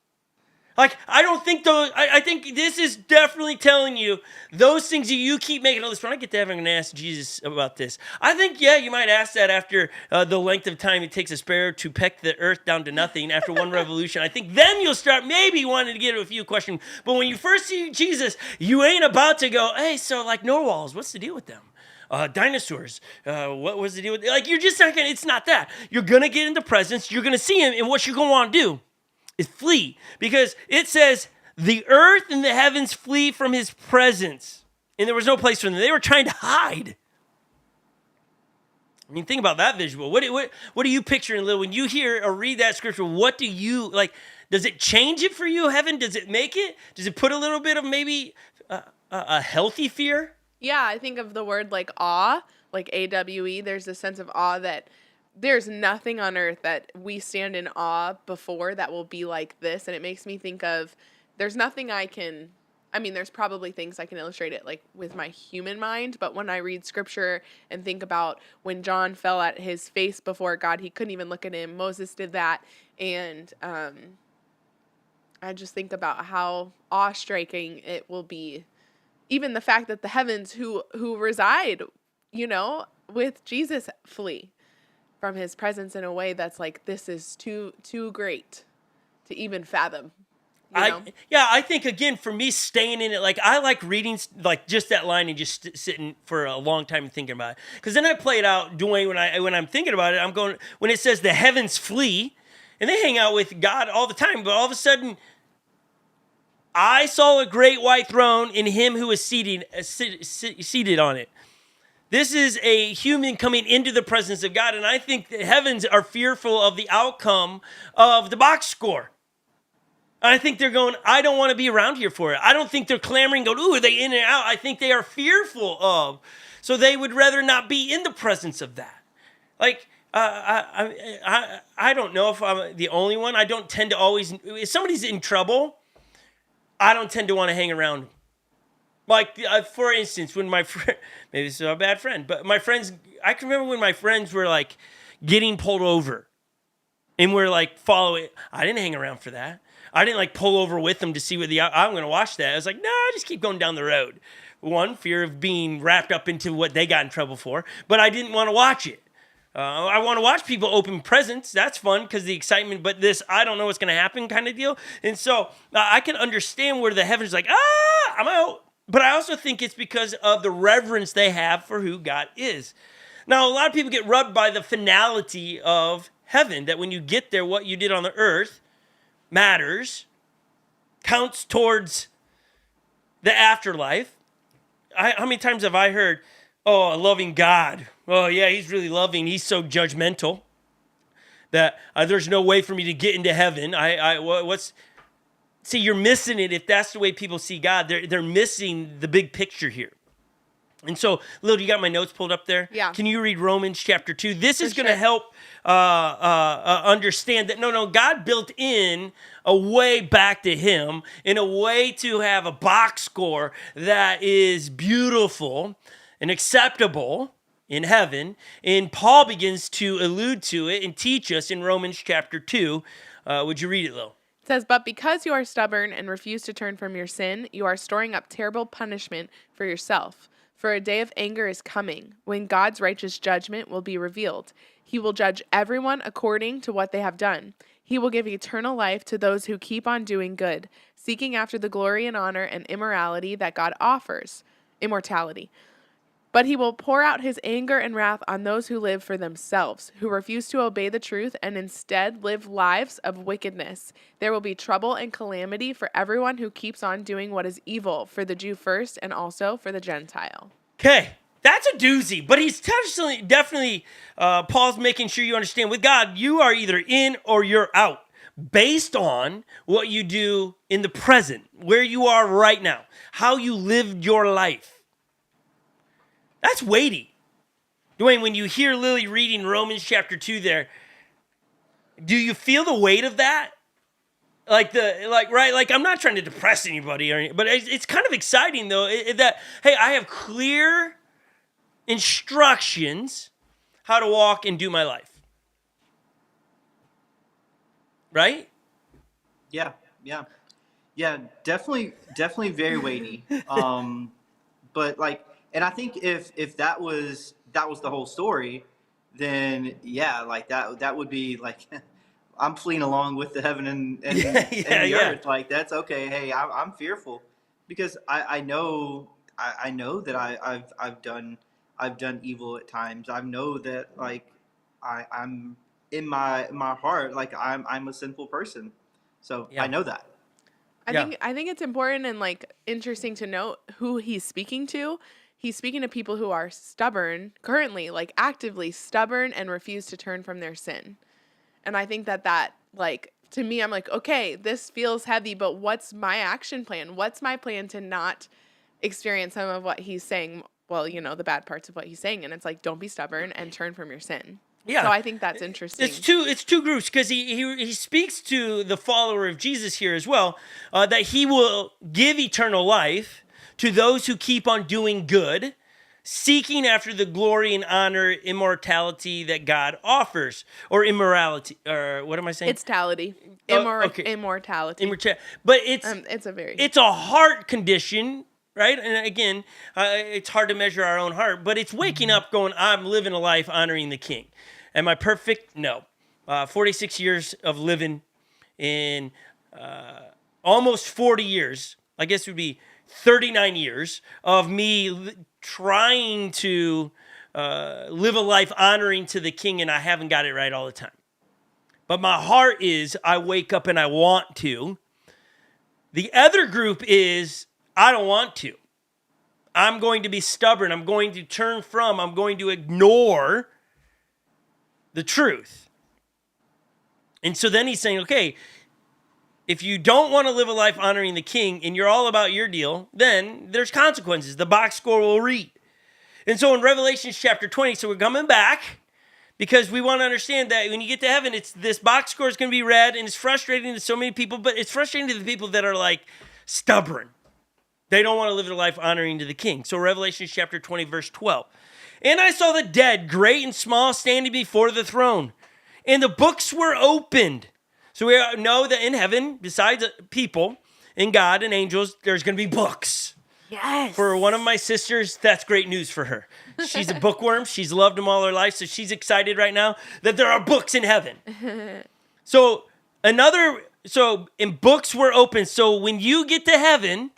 Like, I don't think those, I think this is definitely telling you those things that you keep making a list. When I get to heaven, I'm going to ask Jesus about this. I think, yeah, you might ask that after the length of time it takes a sparrow to peck the earth down to nothing after one revolution. I think then you'll start maybe wanting to get a few questions. But when you first see Jesus, you ain't about to go, hey, so like narwhals, what's the deal with them? Dinosaurs, what was the deal with, like, you're just not going to, it's not that. You're going to get in the presence, you're going to see him, and what you're going to want to do is flee, because it says the earth and the heavens flee from his presence, and there was no place for them. They were trying to hide. I mean, think about that visual. What are you picturing, Lil? When you hear or read that scripture, what do you, like, Does it change it for you, heaven? Does it make it? Does it put a little bit of maybe a healthy fear? Yeah, I think of the word like awe, like AWE. There's a sense of awe that there's nothing on earth that we stand in awe before that will be like this. And it makes me think of there's nothing there's probably things I can illustrate it like with my human mind. But when I read scripture and think about when John fell at his face before God, he couldn't even look at him. Moses did that. And I just think about how awe-striking it will be. Even the fact that the heavens who reside, with Jesus flee from his presence in a way that's like, this is too great to even fathom. I think again for me staying in it, like I like reading like just that line and just sitting for a long time and thinking about it. Because then I play it out, Dwayne, when I'm thinking about it, I'm going when it says the heavens flee, and they hang out with God all the time, but all of a sudden I saw a great white throne and him who is seated on it. This is a human coming into the presence of God, and I think the heavens are fearful of the outcome of the box score. I think they're going, I don't want to be around here for it. I don't think they're clamoring, going, ooh, are they in and out? I think they are fearful of. So they would rather not be in the presence of that. Like, I don't know if I'm the only one. I don't tend to always, if somebody's in trouble, I don't tend to want to hang around. Like, for instance, when my friend, maybe this is a bad friend, but my friends, I can remember when my friends were like getting pulled over and we're like following. I didn't hang around for that. I didn't like pull over with them to see what I'm going to watch that. I was like, no, just keep going down the road. One, fear of being wrapped up into what they got in trouble for, but I didn't want to watch it. I want to watch people open presents. That's fun because the excitement, but this, I don't know what's going to happen kind of deal. And so I can understand where the heavens like, I'm out. But I also think it's because of the reverence they have for who God is. Now, a lot of people get rubbed by the finality of heaven, that when you get there, what you did on the earth matters, counts towards the afterlife. How many times have I heard, oh, a loving God. Oh, yeah, he's really loving. He's so judgmental that there's no way for me to get into heaven. See, you're missing it if that's the way people see God. They're missing the big picture here. And so, Lil, you got my notes pulled up there? Yeah. Can you read Romans chapter 2? This is going to help understand that, no, God built in a way back to him, in a way to have a box score that is beautiful and acceptable in heaven. And Paul begins to allude to it and teach us in Romans chapter 2. Would you read it, Lil? It says, but because you are stubborn and refuse to turn from your sin, you are storing up terrible punishment for yourself. For a day of anger is coming, when God's righteous judgment will be revealed. He will judge everyone according to what they have done. He will give eternal life to those who keep on doing good, seeking after the glory and honor and immortality that God offers. Immortality. But he will pour out his anger and wrath on those who live for themselves, who refuse to obey the truth and instead live lives of wickedness. There will be trouble and calamity for everyone who keeps on doing what is evil, for the Jew first and also for the Gentile. Okay, that's a doozy, but he's definitely Paul's making sure you understand, with God, you are either in or you're out, based on what you do in the present, where you are right now, how you lived your life. That's weighty. Dwayne, when you hear Lily reading Romans chapter 2 there, do you feel the weight of that? Like I'm not trying to depress anybody or anything, but it's kind of exciting though that, hey, I have clear instructions how to walk and do my life. Right? Yeah, definitely very weighty. But like, and I think if that was the whole story, then yeah, like that would be like, I'm fleeing along with the heaven and the earth. Like, that's okay. Hey, I'm fearful because I know that I've done evil at times. I know that like I'm in my heart, like I'm a sinful person. So I know that. I think it's important and like interesting to note who he's speaking to. He's speaking to people who are stubborn, currently, like actively stubborn and refuse to turn from their sin. And I think that like to me, I'm like, okay, this feels heavy, but what's my action plan? What's my plan to not experience some of what he's saying? Well, the bad parts of what he's saying. And it's like, don't be stubborn and turn from your sin. Yeah. So I think that's interesting. It's two groups, because he speaks to the follower of Jesus here as well, that he will give eternal life to those who keep on doing good, seeking after the glory and honor, immortality that God offers, or immorality, or what am I saying? It's tality. Okay. Immortality. But it's a heart condition, right? And again, it's hard to measure our own heart, but it's waking up going, I'm living a life honoring the King. Am I perfect? No. 46 years of living in almost 40 years, I guess it would be 39 years of me trying to live a life honoring to the King, and I haven't got it right all the time. But my heart is, I wake up and I want to. The other group is, I don't want to. I'm going to be stubborn. I'm going to turn from. I'm going to ignore the truth. And so then he's saying, okay, if you don't want to live a life honoring the King and you're all about your deal, then there's consequences. The box score will read. And so in Revelation chapter 20, so we're coming back because we want to understand that when you get to heaven, this box score is going to be read, and it's frustrating to so many people, but it's frustrating to the people that are like stubborn. They don't want to live their life honoring to the King. So Revelation chapter 20, verse 12. And I saw the dead, great and small, standing before the throne, and the books were opened. So we know that in heaven, besides people and God and angels, there's going to be books. Yes. For one of my sisters, that's great news for her. She's a bookworm. She's loved them all her life, so she's excited right now that there are books in heaven. And books were open. So when you get to heaven,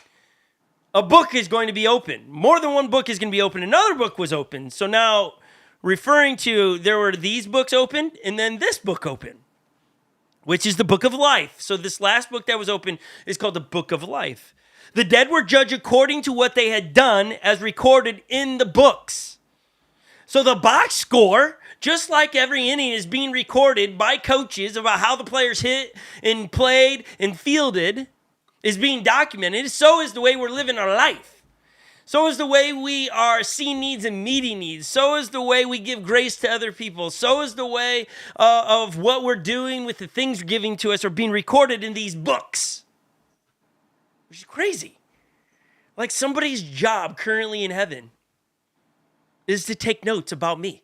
a book is going to be open. More than one book is going to be open. Another book was open. So now, referring to, there were these books opened, and then this book opened, which is the book of life. So this last book that was open is called the book of life. The dead were judged according to what they had done as recorded in the books. So the box score, just like every inning, is being recorded by coaches about how the players hit and played and fielded, is being documented. So is the way we're living our life. So is the way we are seeing needs and meeting needs. So is the way we give grace to other people. So is the way of what we're doing with the things giving to us are being recorded in these books. Which is crazy. Like somebody's job currently in heaven is to take notes about me.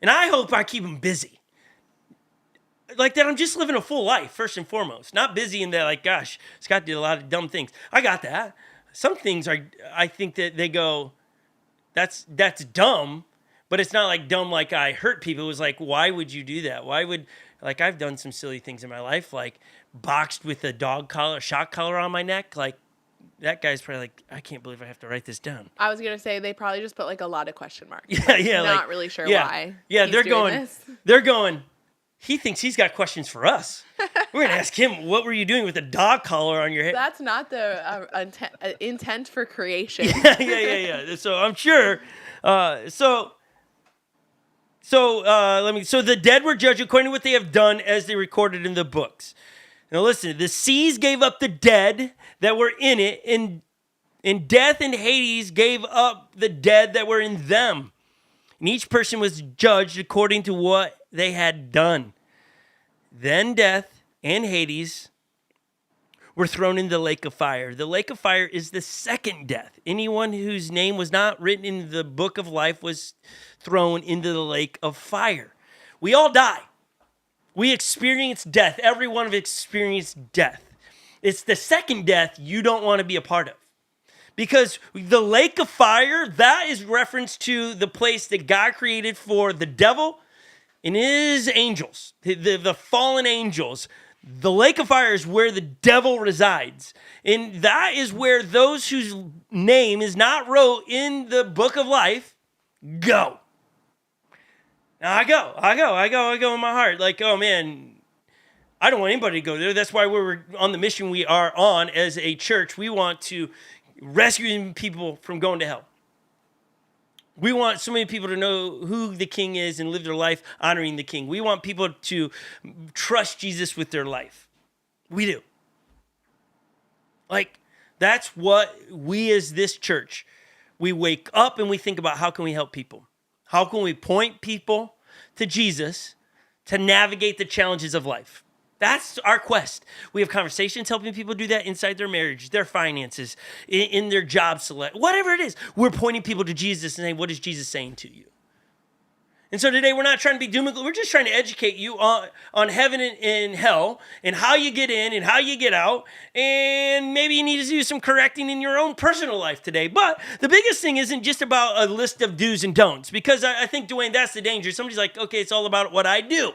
And I hope I keep them busy. Like that I'm just living a full life, first and foremost. Not busy in that, like, gosh, Scott did a lot of dumb things. I got that. Some things I think that they go, that's dumb, but it's not like dumb like I hurt people. It was like, why would you do that? Like I've done some silly things in my life, like boxed with a dog collar, shock collar on my neck. Like that guy's probably like, I can't believe I have to write this down. I was going to say they probably just put like a lot of question marks. Yeah. Not really sure why. Yeah, they're going, he thinks he's got questions for us. We're going to ask him, what were you doing with a dog collar on your head? That's not the intent for creation. Yeah. So I'm sure. So the dead were judged according to what they have done as they recorded in the books. Now listen, the seas gave up the dead that were in it, and death and Hades gave up the dead that were in them. And each person was judged according to what they had done. Then death and Hades were thrown in the lake of fire. The lake of fire is the second death. Anyone whose name was not written in the book of life was thrown into the lake of fire. We all die. We experience death. Everyone has experienced death. It's the second death you don't want to be a part of. Because the lake of fire, that is reference to the place that God created for the devil and his angels, the fallen angels. The lake of fire is where the devil resides. And that is where those whose name is not wrote in the book of life go. Now I go in my heart. Like, oh man, I don't want anybody to go there. That's why we're on the mission we are on as a church. We want to rescue people from going to hell. We want so many people to know who the King is and live their life honoring the King. We want people to trust Jesus with their life. We do. Like, that's what we as this church, we wake up and we think about how can we help people? How can we point people to Jesus to navigate the challenges of life? That's our quest. We have conversations helping people do that inside their marriage, their finances, in their job select, whatever it is. We're pointing people to Jesus and saying, what is Jesus saying to you? And so today we're not trying to be doom and gloom. We're just trying to educate you on heaven and hell and how you get in and how you get out. And maybe you need to do some correcting in your own personal life today. But the biggest thing isn't just about a list of do's and don'ts, because I think, Dwayne, that's the danger. Somebody's like, okay, it's all about what I do.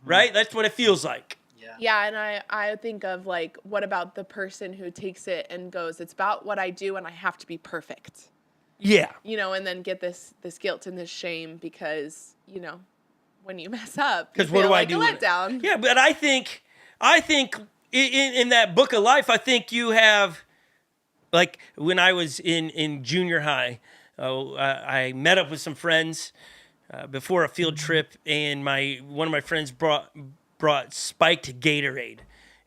Right? That's what it feels like. Yeah, and I think of, like, what about the person who takes it and goes, it's about what I do and I have to be perfect. Yeah. You know, and then get this guilt and this shame because, you know, when you mess up, you Because what feel do I like do? a letdown. Yeah, but I think in that book of life, I think you have, like, when I was in junior high, I met up with some friends before a field trip, and one of my friends brought spiked Gatorade.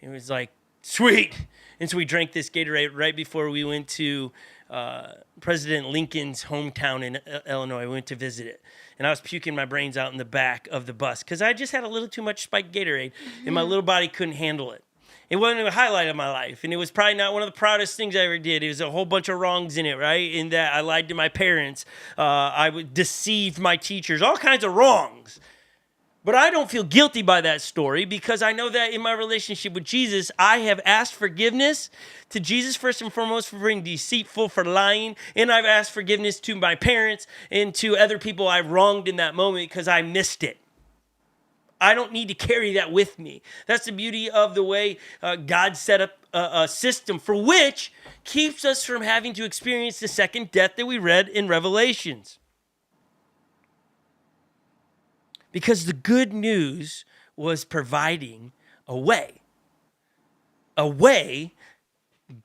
It was like, sweet. And so we drank this Gatorade right before we went to President Lincoln's hometown in Illinois. We went to visit it. And I was puking my brains out in the back of the bus because I just had a little too much spiked Gatorade, and my little body couldn't handle it. It wasn't a highlight of my life, and it was probably not one of the proudest things I ever did. It was a whole bunch of wrongs in it, right? In that I lied to my parents. I would deceive my teachers, all kinds of wrongs. But I don't feel guilty by that story because I know that in my relationship with Jesus, I have asked forgiveness to Jesus first and foremost for being deceitful, for lying. And I've asked forgiveness to my parents and to other people I wronged in that moment because I missed it. I don't need to carry that with me. That's the beauty of the way God set up a system for which keeps us from having to experience the second death that we read in Revelations. Because the good news was providing a way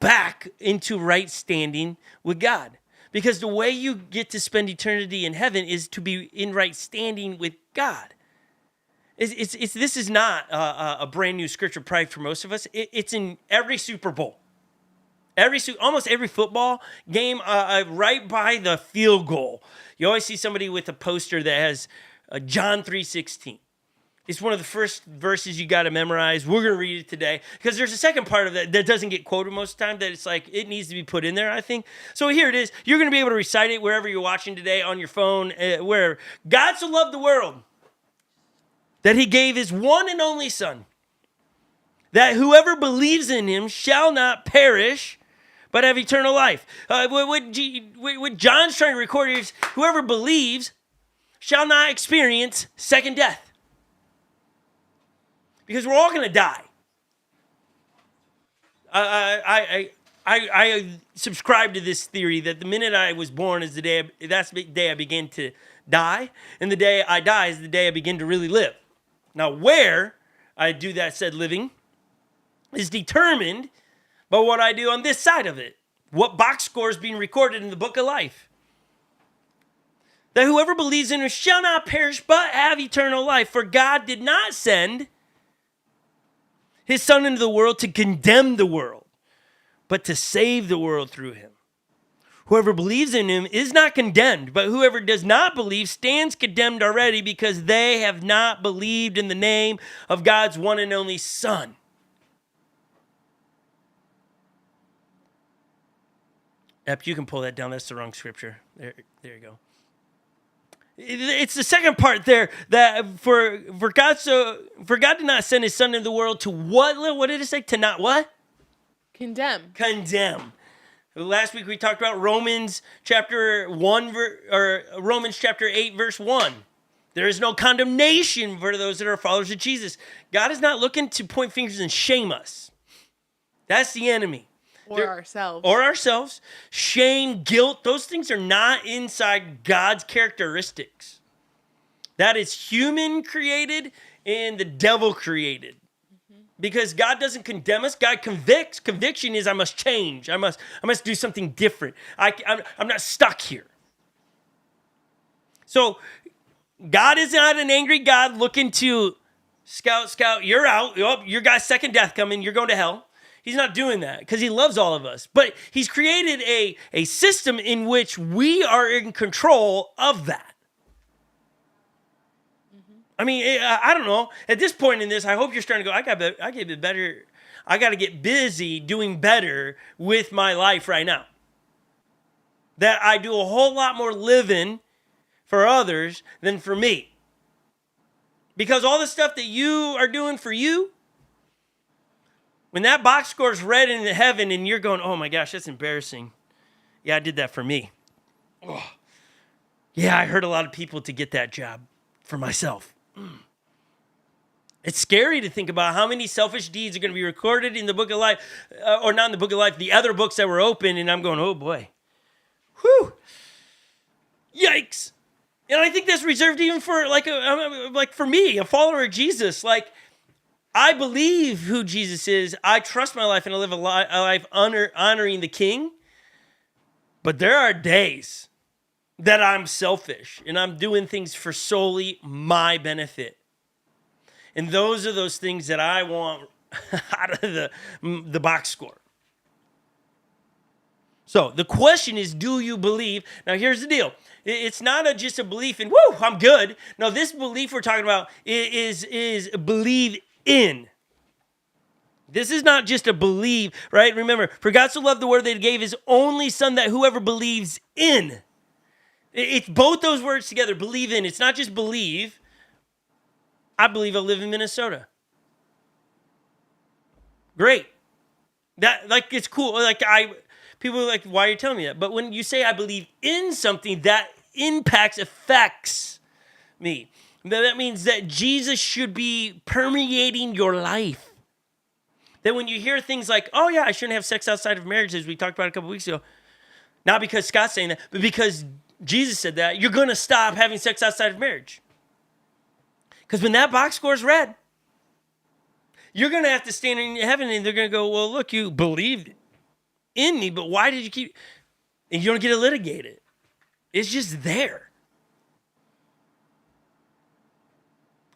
back into right standing with God. Because the way you get to spend eternity in heaven is to be in right standing with God. This is not a brand new scripture probably for most of us. It's in every Super Bowl. Almost every football game, right by the field goal. You always see somebody with a poster that has John 3:16. It's one of the first verses you got to memorize. We're going to read it today because there's a second part of that doesn't get quoted most of the time that it's like it needs to be put in there, I think. So here it is. You're going to be able to recite it wherever you're watching today, on your phone, wherever. God so loved the world that he gave his one and only Son, that whoever believes in him shall not perish, but have eternal life. What John's trying to record here is whoever believes shall not experience second death. Because we're all going to die. I subscribe to this theory that the minute I was born is that's the day I begin to die, and the day I die is the day I begin to really live. Now, where I do that said living is determined by what I do on this side of it. What box score is being recorded in the book of life. That whoever believes in him shall not perish, but have eternal life. For God did not send his Son into the world to condemn the world, but to save the world through him. Whoever believes in him is not condemned, but whoever does not believe stands condemned already because they have not believed in the name of God's one and only Son. Ep, you can pull that down. That's the wrong scripture. There you go. It's the second part there that for God did not send his Son into the world to what? What did it say? To not what? Condemn. Last week we talked about Romans chapter 1 or Romans chapter 8 verse 1. There is no condemnation for those that are followers of Jesus. God is not looking to point fingers and shame us. That's the enemy. Or ourselves. Shame, guilt, those things are not inside God's characteristics. That is human created and the devil created. Because God doesn't condemn us. God convicts. Conviction is I must change. I must do something different. I'm not stuck here. So God is not an angry God looking to scout, you're out. Oh, your guy's second death coming. You're going to hell. He's not doing that because he loves all of us. But he's created a system in which we are in control of that. I mean, I don't know. At this point in this, I hope you're starting to go, I got to get better. I got to get busy doing better with my life right now. That I do a whole lot more living for others than for me. Because all the stuff that you are doing for you, when that box score's red in heaven and you're going, oh my gosh, that's embarrassing. Yeah, I did that for me. Oh. Yeah, I hurt a lot of people to get that job for myself. It's scary to think about how many selfish deeds are going to be recorded in the book of life, or not in the book of life, the other books that were open, and I'm going, oh boy. Whew. Yikes. And I think that's reserved even for like for me, a follower of Jesus. Like, I believe who Jesus is. I trust my life and I live a life honoring the King. But there are days that I'm selfish and I'm doing things for solely my benefit. And those are those things that I want out of the box score. So the question is, do you believe? Now here's the deal. It's not just a belief in, woo, I'm good. No, this belief we're talking about is believe in. This is not just a believe, right? Remember, for God so loved the world that he gave his only son that whoever believes in. It's both those words together, believe in. It's not just believe. I believe I live in Minnesota. Great. That, like, it's cool. Like, people are like, why are you telling me that? But when you say I believe in something, that affects me. That means that Jesus should be permeating your life. That when you hear things like, oh yeah, I shouldn't have sex outside of marriage, as we talked about a couple weeks ago, not because Scott's saying that, but because Jesus said that, you're going to stop having sex outside of marriage. Because when that box score is red, you're going to have to stand in heaven and they're going to go, well, look, you believed in me, but why did you keep... And you don't get to litigate it. It's just there.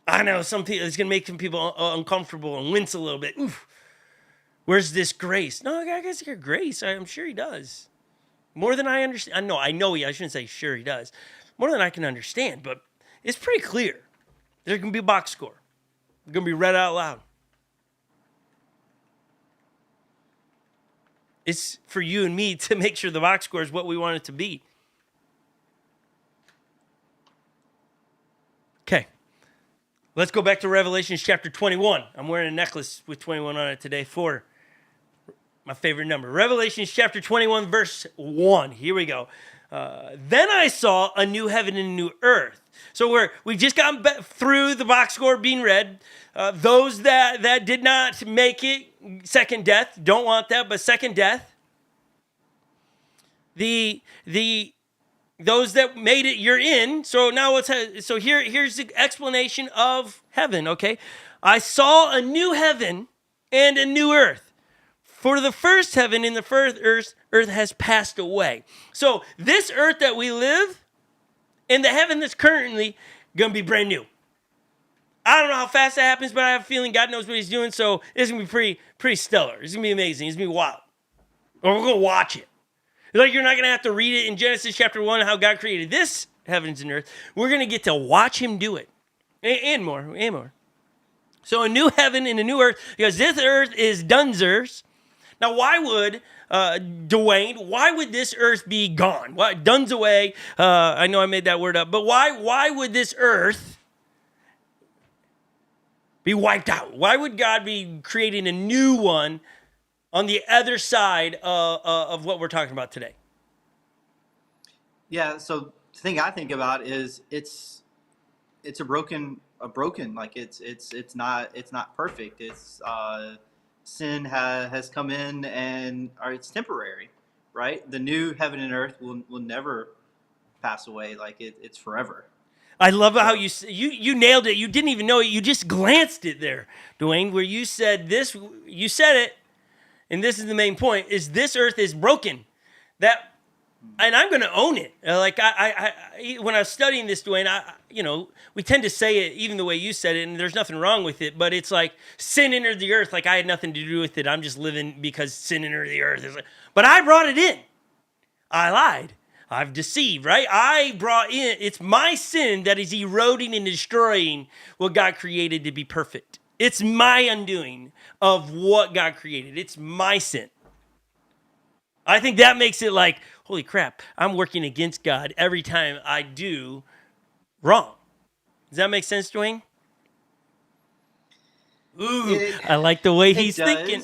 I know some people, it's going to make some people uncomfortable and wince a little bit. Oof. Where's this grace? No, I guess your grace. I'm sure he does. More than I understand. I know I shouldn't say sure he does. More than I can understand, but it's pretty clear. There's going to be a box score. It's going to be read out loud. It's for you and me to make sure the box score is what we want it to be. Okay. Let's go back to Revelation chapter 21. I'm wearing a necklace with 21 on it today for my favorite number. Revelation chapter 21, verse 1. Here we go. Then I saw a new heaven and a new earth. So we've just gotten through the box score being read. Those that did not make it, second death, don't want that, but second death. Those that made it, you're in. So now here's the explanation of heaven, okay? I saw a new heaven and a new earth. For the first heaven and the first earth has passed away. So this earth that we live and the heaven that's currently going to be brand new. I don't know how fast that happens, but I have a feeling God knows what he's doing, so it's going to be pretty stellar. It's going to be amazing. It's going to be wild. Or we're going to watch it. Like, you're not going to have to read it in Genesis chapter 1 how God created this heavens and earth. We're going to get to watch him do it. And more. So a new heaven and a new earth, because this earth is Dunzer's. Now, why would, Dwayne, why would this earth be gone? Why, duns away, I know I made that word up, but why would this earth be wiped out? Why would God be creating a new one on the other side of what we're talking about today? Yeah, so the thing I think about is it's a broken like it's not perfect. It's sin has come in or it's temporary, right? The new heaven and earth will never pass away. Like it's forever. I love how you nailed it. You didn't even know it. You just glanced it there, Dwayne, where you said this. You said it, and this is the main point: is this earth is broken. That And I'm going to own it. Like when I was studying this, Dwayne, we tend to say it even the way you said it, and there's nothing wrong with it. But it's like sin entered the earth. Like I had nothing to do with it. I'm just living because sin entered the earth. But I brought it in. I lied. I've deceived, right? I brought in. It's my sin that is eroding and destroying what God created to be perfect. It's my undoing of what God created. It's my sin. I think that makes it like, holy crap, I'm working against God every time I do wrong. Does that make sense, Dwayne? Ooh, I like the way he's thinking.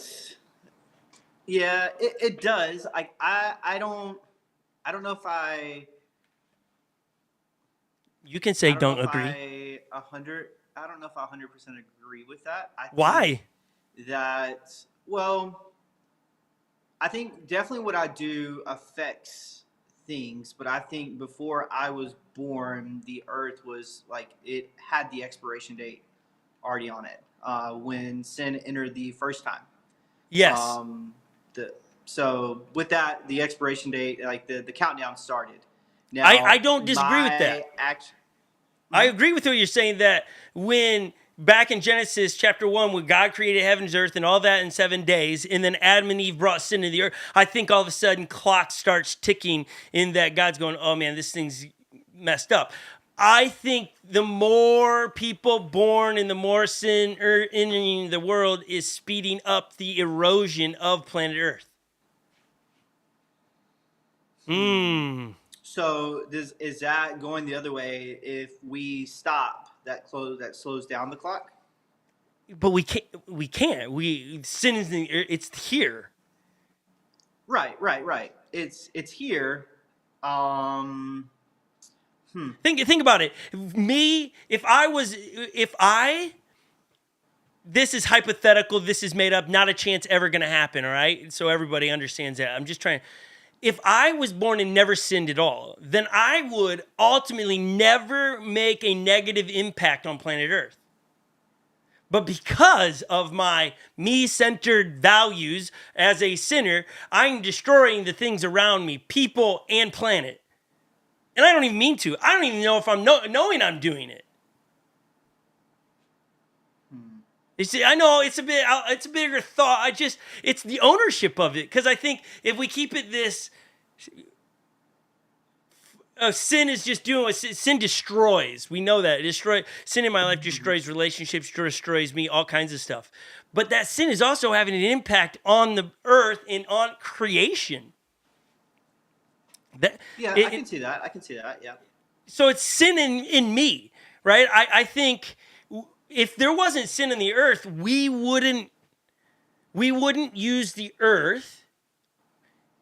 Yeah, it does. I don't know if You can say don't agree. I don't know if I 100% agree with that. Why? I think definitely what I do affects things, but I think before I was born, the earth was like, it had the expiration date already on it when sin entered the first time. Yes. So with that, the expiration date, like the countdown started. Now, I don't disagree with that. I agree with what you're saying, that when back in Genesis chapter 1, when God created heavens, earth, and all that in 7 days, and then Adam and Eve brought sin to the earth, I think all of a sudden clock starts ticking in that God's going, oh man, this thing's messed up. I think the more people born and the more sin entering the world is speeding up the erosion of planet Earth. So is that going the other way if we stop that slows down the clock? But we can't. Sin is it's here. Right. It's here. Think about it. This is hypothetical, this is made up, not a chance ever going to happen, all right? So everybody understands that. I'm just trying. If I was born and never sinned at all, then I would ultimately never make a negative impact on planet Earth. But because of my me-centered values as a sinner, I'm destroying the things around me, people and planet. And I don't even mean to. I don't even know if I'm knowing I'm doing it. You see, I know it's a bigger thought. It's the ownership of it. Because I think if we keep it this, sin is just doing what sin destroys. We know that. Sin in my life destroys relationships, destroys me, all kinds of stuff. But that sin is also having an impact on the earth and on creation. I can see that, yeah. So it's sin in me, right? I think if there wasn't sin in the earth, we wouldn't use the earth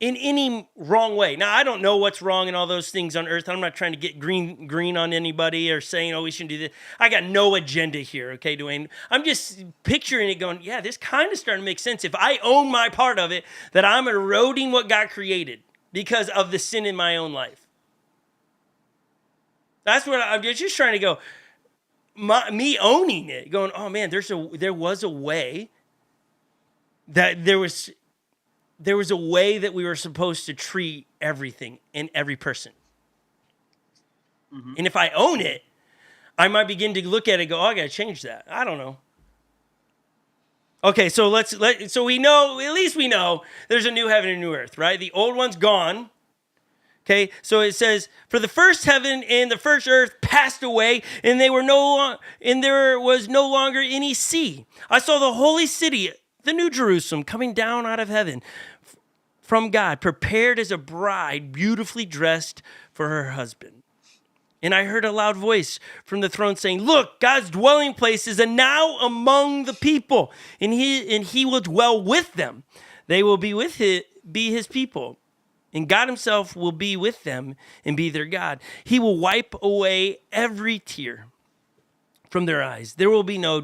in any wrong way. Now, I don't know what's wrong in all those things on earth. I'm not trying to get green on anybody or saying, oh, we shouldn't do this. I got no agenda here, okay, Dwayne? I'm just picturing it going, yeah, this kind of starting to make sense. If I own my part of it, that I'm eroding what God created because of the sin in my own life. That's what I'm just trying to go. Me owning it, going, oh man, there was a way that there was a way that we were supposed to treat everything and every person. Mm-hmm. And if I own it, I might begin to look at it and go, oh, I got to change that. I don't know. Okay, so so we know, at least we know there's a new heaven and new earth, right? The old one's gone. Okay, so it says, for the first heaven and the first earth passed away, and there was no longer any sea. I saw the holy city, the new Jerusalem, coming down out of heaven from God, prepared as a bride, beautifully dressed for her husband. And I heard a loud voice from the throne saying, look, God's dwelling place is now among the people, and he will dwell with them. They will be his people. And God himself will be with them and be their God. He will wipe away every tear from their eyes. There will be no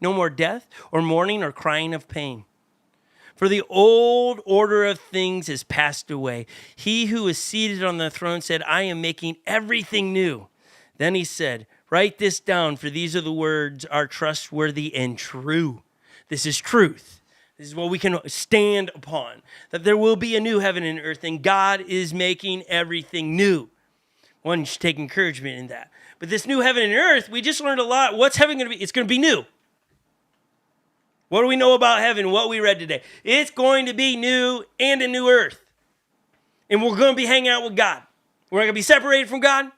more death or mourning or crying of pain. For the old order of things has passed away. He who is seated on the throne said, I am making everything new. Then he said, write this down, for these are the words are trustworthy and true. This is truth. This is what we can stand upon, that there will be a new heaven and earth, and God is making everything new. One should take encouragement in that. But this new heaven and earth, we just learned a lot. What's heaven going to be? It's going to be new. What do we know about heaven? What we read today. It's going to be new and a new earth. And we're going to be hanging out with God. We're not going to be separated from God.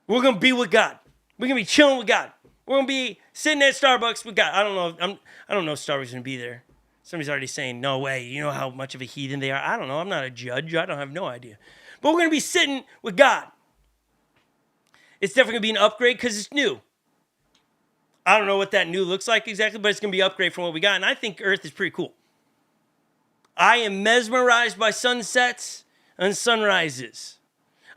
We're going to be with God. We're going to be chilling with God. We're going to be sitting at Starbucks with God. I don't know if Starbucks is going to be there. Somebody's already saying, no way. You know how much of a heathen they are? I don't know. I'm not a judge. I don't have no idea. But we're going to be sitting with God. It's definitely going to be an upgrade because it's new. I don't know what that new looks like exactly, but it's going to be an upgrade from what we got. And I think Earth is pretty cool. I am mesmerized by sunsets and sunrises.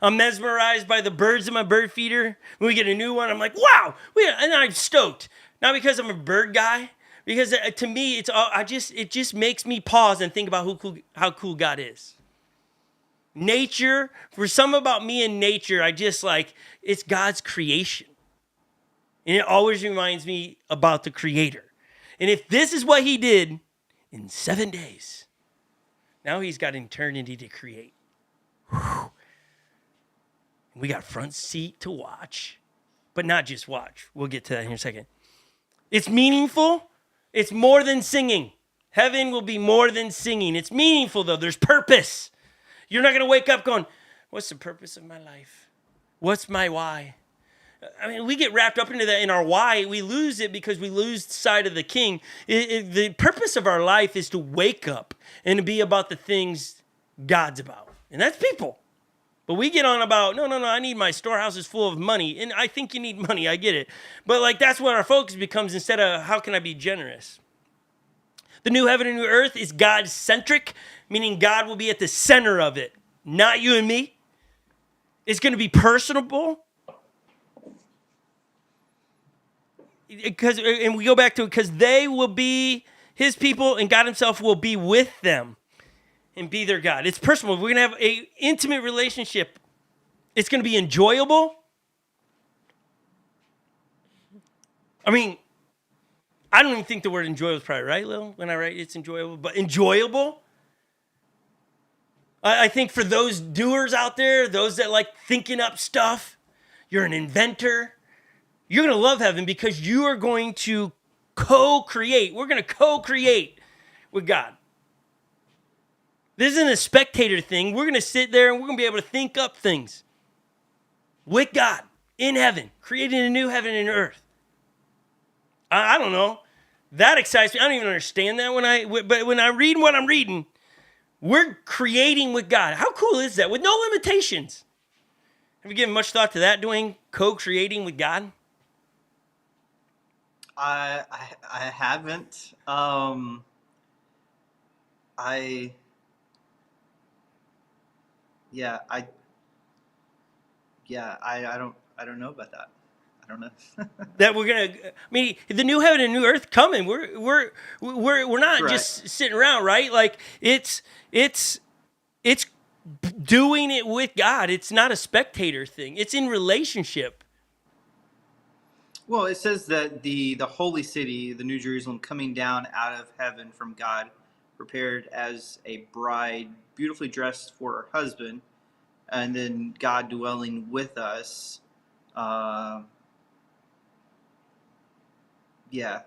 I'm mesmerized by the birds in my bird feeder. When we get a new one, I'm like, wow! And I'm stoked. Not because I'm a bird guy, because to me, it just makes me pause and think about how cool God is. Nature, for some about me and nature, it's God's creation. And it always reminds me about the Creator. And if this is what he did in 7 days, now he's got eternity to create. Whew. We got front seat to watch, but not just watch. We'll get to that in a second. It's meaningful. It's more than singing. Heaven will be more than singing. It's meaningful, though. There's purpose. You're not going to wake up going, what's the purpose of my life? What's my why? I mean, we get wrapped up into that in our why. We lose it because we lose sight of the king. The purpose of our life is to wake up and to be about the things God's about. And that's people. But we get on about, no, I need my storehouses full of money. And I think you need money. I get it. But that's what our focus becomes instead of how can I be generous? The new heaven and new earth is God-centric, meaning God will be at the center of it, not you and me. It's going to be personable. And we go back to it because they will be his people and God himself will be with them and be their God. It's personal. We're going to have an intimate relationship. It's going to be enjoyable. I mean, I don't even think the word enjoyable is probably right, Lil, when I write it's enjoyable, but enjoyable. I think for those doers out there, those that like thinking up stuff, you're an inventor, you're going to love heaven because you are going to co-create. We're going to co-create with God. This isn't a spectator thing. We're going to sit there and we're going to be able to think up things with God in heaven, creating a new heaven and earth. I don't know. That excites me. I don't even understand that but when I read what I'm reading, we're creating with God. How cool is that? With no limitations. Have you given much thought to that, Dwayne? Co-creating with God? I haven't. I don't know about that. I don't know. That we're gonna. I mean, the new heaven and new earth coming. We're not Correct. just sitting around, right? Like it's doing it with God. It's not a spectator thing. It's in relationship. Well, it says that the holy city, the New Jerusalem, coming down out of heaven from God, prepared as a bride, beautifully dressed for her husband, and then God dwelling with us. Yeah.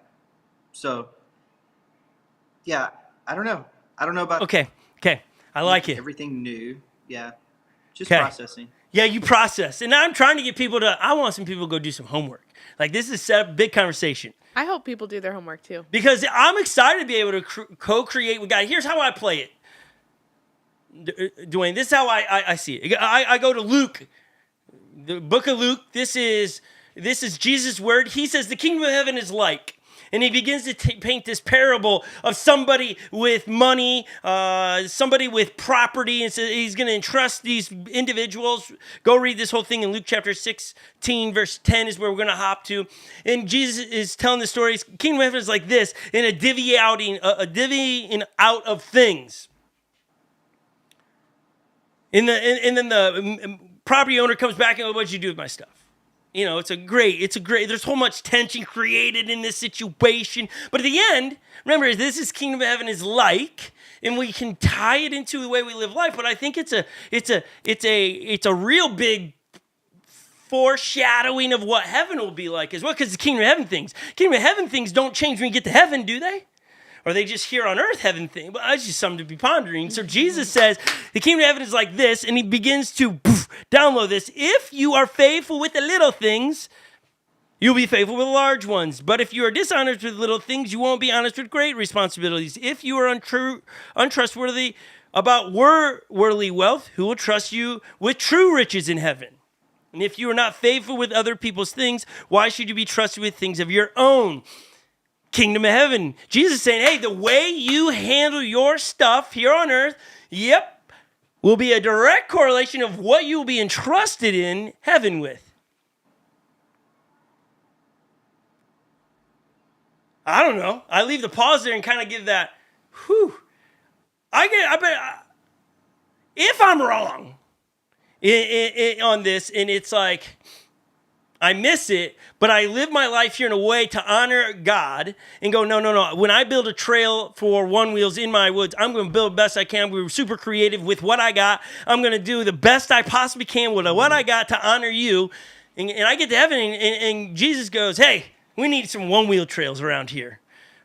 So, yeah, I don't know. I don't know about Okay. I like it. everything new. Yeah. Just Okay. processing. Yeah, you process. And I'm trying to get people I want some people to go do some homework. Like, this is a big conversation. I hope people do their homework too. Because I'm excited to be able to co-create with God. Here's how I play it. Dwayne, this is how I see it. I go to Luke, the book of Luke. This is Jesus' word. He says the kingdom of heaven is like. And he begins to paint this parable of somebody with money, somebody with property, and so he's going to entrust these individuals. Go read this whole thing in Luke chapter 16, verse 10 is where we're going to hop to. And Jesus is telling the story. Kingdom of heaven is like this, in a divvying out of things. And then the property owner comes back and goes, what'd you do with my stuff? it's a great, there's so much tension created in this situation. But at the end, remember, this is Kingdom of Heaven is like, and we can tie it into the way we live life. But I think it's a real big foreshadowing of what heaven will be like as well. Because the Kingdom of Heaven things don't change when you get to heaven, do they? Or are they just here on earth heaven thing? But that's just something to be pondering. So Jesus says the Kingdom of Heaven is like this, and he begins to download this. If you are faithful with the little things, you'll be faithful with large ones. But if you are dishonest with little things, you won't be honest with great responsibilities. If you are untrustworthy about worldly wealth, who will trust you with true riches in heaven? And if you are not faithful with other people's things, why should you be trusted with things of your own? Kingdom of Heaven. Jesus is saying, hey, the way you handle your stuff here on earth, will be a direct correlation of what you will be entrusted in heaven with. I don't know. I leave the pause there and kind of give that, if I'm wrong on this, and it's like, I miss it, but I live my life here in a way to honor God and go, no. When I build a trail for one wheels in my woods, I'm going to build the best I can. We're super creative with what I got. I'm going to do the best I possibly can with what I got to honor you. And I get to heaven, and Jesus goes, hey, we need some one-wheel trails around here.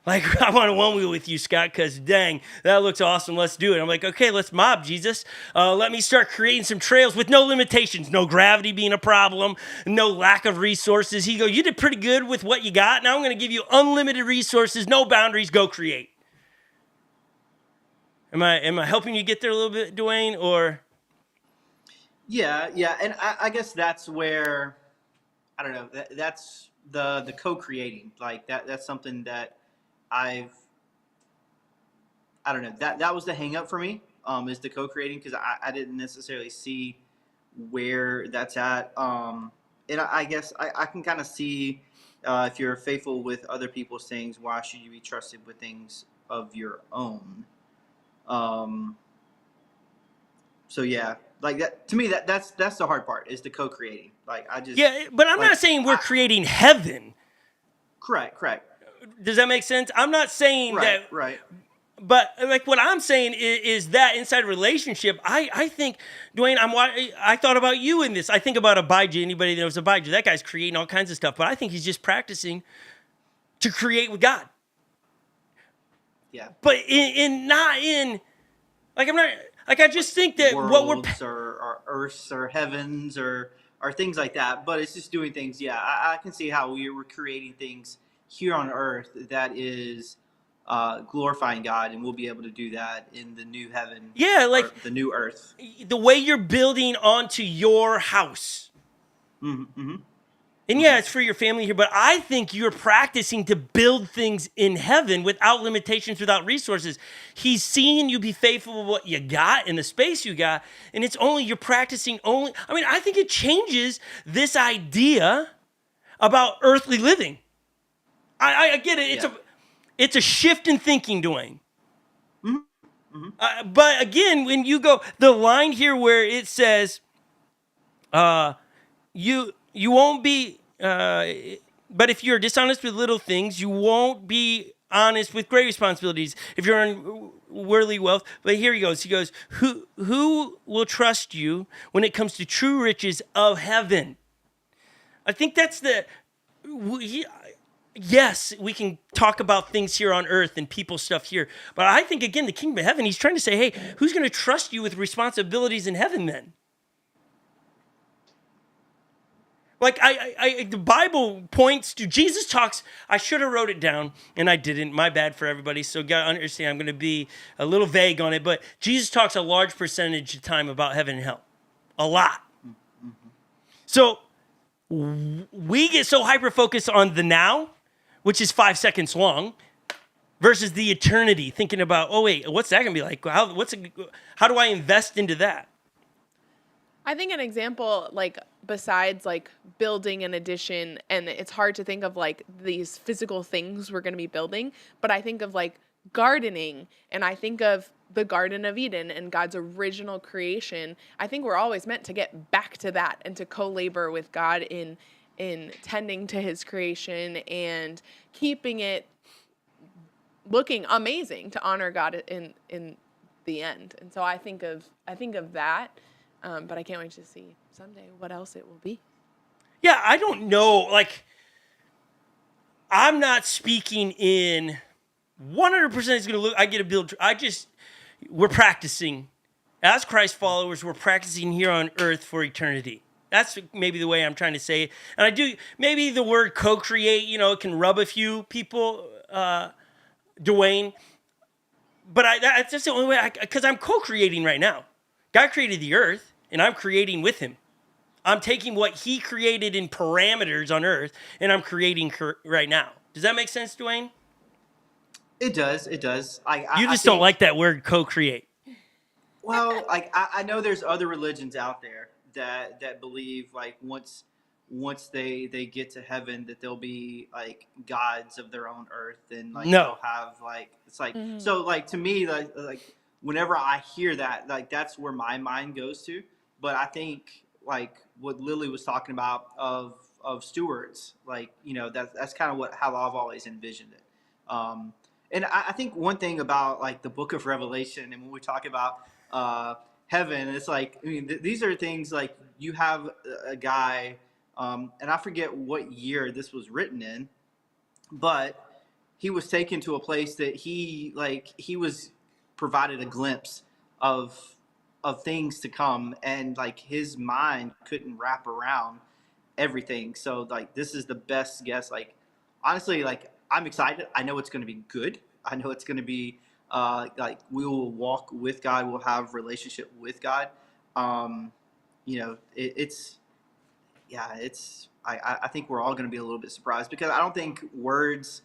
Like, I want a one wheel with you, Scott, because dang, that looks awesome. Let's do it. I'm like, okay, let's mob, Jesus. Let me start creating some trails with no limitations, no gravity being a problem, no lack of resources. He goes, you did pretty good with what you got. Now I'm going to give you unlimited resources, no boundaries, go create. Am I helping you get there a little bit, Dwayne, or? Yeah. And I guess that's where, I don't know, that's the co-creating. Like that's something that I don't know, that was the hang up for me, is the co-creating, because I didn't necessarily see where that's at. And I guess I can kind of see, if you're faithful with other people's things, why should you be trusted with things of your own? So yeah, like that, to me, that's the hard part, is the co-creating. Like but I'm not saying we're creating heaven. Correct. Does that make sense? I'm not saying that. Right. But like what I'm saying is that inside a relationship, I think, Dwayne, I thought about you in this. I think about Abijah. Anybody that knows Abijah, that guy's creating all kinds of stuff. But I think he's just practicing to create with God. Yeah. But I just think that worlds what we're or earths or heavens or things like that. But it's just doing things. Yeah, I can see how we're creating things here on earth that is glorifying God, and we'll be able to do that in the new heaven. Yeah, like the new earth. The way you're building onto your house. Mm-hmm. And yeah, it's for your family here, but I think you're practicing to build things in heaven without limitations, without resources. He's seeing you be faithful with what you got in the space you got, and you're practicing only. I mean, I think it changes this idea about earthly living. I get it. It's a shift in thinking, Dwayne. Mm-hmm. But again, when you go, the line here where it says, you won't be, but if you're dishonest with little things, you won't be honest with great responsibilities. If you're on worldly wealth, but here he goes. He goes, who will trust you when it comes to true riches of heaven? I think that's yes, we can talk about things here on earth and people stuff here. But I think, again, the kingdom of heaven, he's trying to say, hey, who's going to trust you with responsibilities in heaven then? Like, the Bible points to, Jesus talks, I should have wrote it down, and I didn't. My bad for everybody. So, got to understand, I'm going to be a little vague on it. But Jesus talks a large percentage of time about heaven and hell. A lot. Mm-hmm. So, we get so hyper-focused on the now, which is 5 seconds long, versus the eternity, thinking about, oh, wait, what's that going to be like? How do I invest into that? I think an example, like, besides, like, building an addition, and it's hard to think of, like, these physical things we're going to be building, but I think of, like, gardening, and I think of the Garden of Eden and God's original creation. I think we're always meant to get back to that and to co-labor with God in in tending to his creation and keeping it looking amazing to honor God in the end. And so I think of that, but I can't wait to see someday what else it will be. Yeah, I don't know. Like, I'm not speaking in 100% is going to look. I get a build. We're practicing as Christ followers. We're practicing here on earth for eternity. That's maybe the way I'm trying to say it. And I do, maybe the word co-create, it can rub a few people, Dwayne. But that's just the only way, because I'm co-creating right now. God created the earth, and I'm creating with him. I'm taking what he created in parameters on earth, and I'm creating right now. Does that make sense, Dwayne? It does. It does. You just don't like that word co-create. Well, I know there's other religions out there that believe like once they get to heaven that they'll be like gods of their own earth and like they'll have like it's like so like to me like whenever I hear that like that's where my mind goes to. But I think like what Lily was talking about of stewards, like that's kind of how I've always envisioned it. And I think one thing about like the Book of Revelation and when we talk about heaven, it's like these are things like you have a guy. And I forget what year this was written in, but he was taken to a place that he was provided a glimpse of things to come, and like his mind couldn't wrap around everything. So like this is the best guess. Like honestly, like I'm excited. I know it's going to be good. I know it's going to be like we will walk with God. We'll have relationship with God. I think we're all going to be a little bit surprised because I don't think words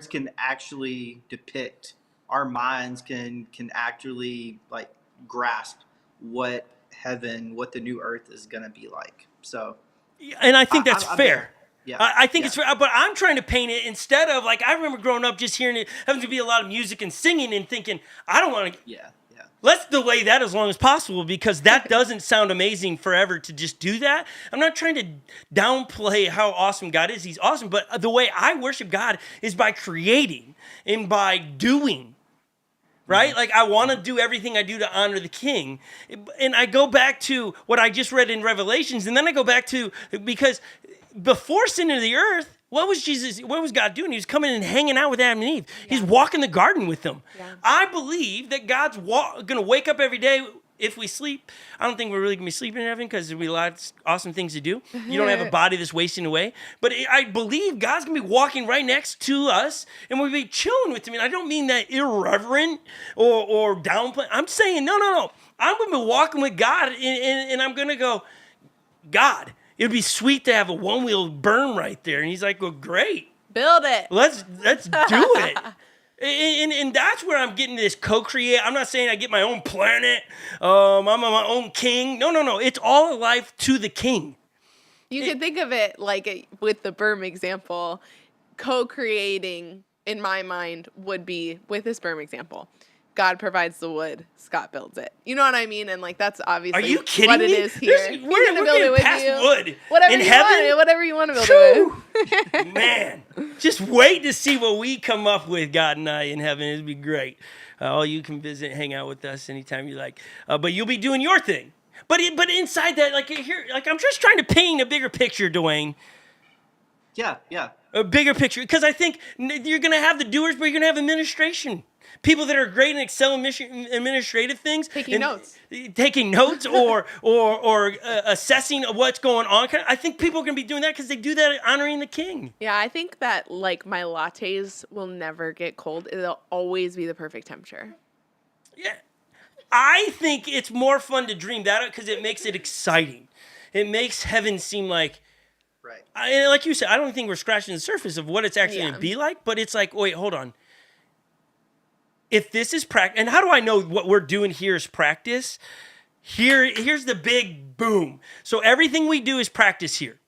can actually depict. Our minds can actually like grasp what heaven, what the new earth is going to be like. So, and I think that's fair. Yeah, I think it's fair, but I'm trying to paint it instead of like I remember growing up just hearing it having to be a lot of music and singing and thinking I don't want to. Yeah. Let's delay that as long as possible because that doesn't sound amazing forever to just do that. I'm not trying to downplay how awesome God is. He's awesome. But the way I worship God is by creating and by doing, right? Like I want to do everything I do to honor the King. And I go back to what I just read in Revelations. And then I go back to, because before sin into the earth, what was God doing? He was coming and hanging out with Adam and Eve. Yeah. He's walking the garden with them. Yeah. I believe that God's going to wake up every day if we sleep. I don't think we're really going to be sleeping in heaven because there'll be a lot of awesome things to do. You don't have a body that's wasting away. But I believe God's going to be walking right next to us and we'll be chilling with him. And I don't mean that irreverent or downplay. I'm saying, no. I'm going to be walking with God and I'm going to go, God, it would be sweet to have a one-wheel berm right there. And he's like, well, great. Build it. Let's do it. and that's where I'm getting this co-create. I'm not saying I get my own planet. I'm my own king. No. It's all life to the King. You could think of it like with the berm example, co-creating in my mind would be with this berm example. God provides the wood, Scott builds it. You know what I mean? And like that's obviously Are you kidding what me? it is here. We're gonna build it with you. Wood Whatever you want to build it with. Man, just wait to see what we come up with, God and I in heaven. It'd be great. All you can visit, hang out with us anytime you like. But you'll be doing your thing. But inside that, like here, like I'm just trying to paint a bigger picture, Dwayne. Yeah. A bigger picture, because I think you're gonna have the doers, but you're gonna have administration. People that are great and excel in administrative things. Taking notes or assessing what's going on. I think people are going to be doing that because they do that honoring the King. Yeah, I think that like my lattes will never get cold. It'll always be the perfect temperature. Yeah. I think it's more fun to dream that up because it makes it exciting. It makes heaven seem like... Right. Like you said, I don't think we're scratching the surface of what it's actually going to be like, but it's like, wait, hold on. If this is practice, and how do I know what we're doing here is practice? Here's the big boom. So everything we do is practice here.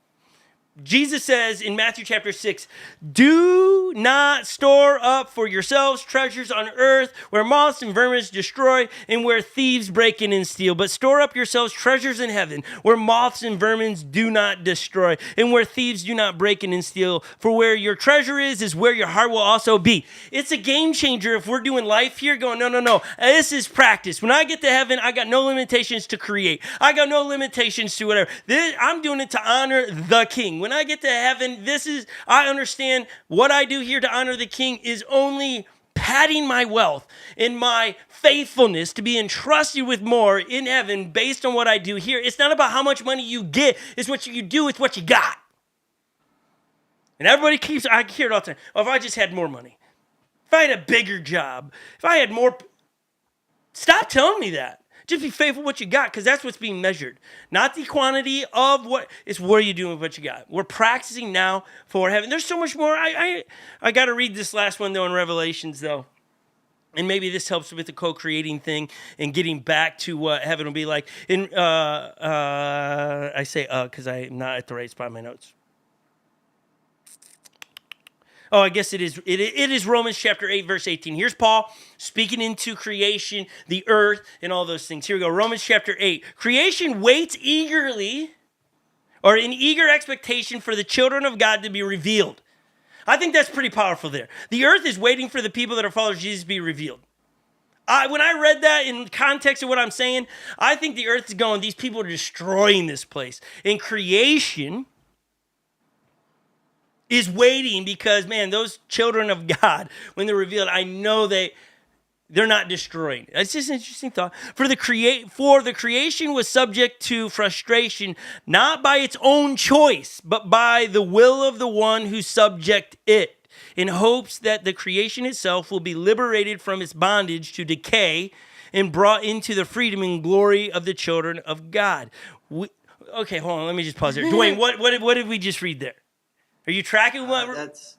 Jesus says in Matthew chapter 6, do not store up for yourselves treasures on earth where moths and vermin destroy and where thieves break in and steal. But store up yourselves treasures in heaven where moths and vermin do not destroy and where thieves do not break in and steal. For where your treasure is where your heart will also be. It's a game changer if we're doing life here going, no. This is practice. When I get to heaven, I got no limitations to create. I got no limitations to whatever. I'm doing it to honor the King. When I get to heaven, I understand what I do here to honor the King is only padding my wealth and my faithfulness to be entrusted with more in heaven based on what I do here. It's not about how much money you get. It's what you do with what you got. And everybody I hear it all the time. Oh, if I just had more money. If I had a bigger job. If I had more. Stop telling me that. Just be faithful what you got, because that's what's being measured. Not the quantity of it's what are you doing with what you got. We're practicing now for heaven. There's so much more. I got to read this last one, though, in Revelations, though. And maybe this helps with the co-creating thing and getting back to what heaven will be like. I say because I'm not at the right spot in my notes. Oh, I guess it is. It is Romans chapter 8, verse 18. Here's Paul speaking into creation, the earth, and all those things. Here we go. Romans chapter 8. Creation waits eagerly, or in eager expectation for the children of God to be revealed. I think that's pretty powerful there. The earth is waiting for the people that are followers of Jesus to be revealed. When I read that in context of what I'm saying, I think the earth is going, these people are destroying this place. In creation is waiting because, man, those children of God, when they're revealed, I know they're not destroyed. It's just an interesting thought. For the creation was subject to frustration, not by its own choice, but by the will of the one who subject it, in hopes that the creation itself will be liberated from its bondage to decay and brought into the freedom and glory of the children of God. Okay, hold on. Let me just pause there. Dwayne, what did we just read there? Are you tracking what? That's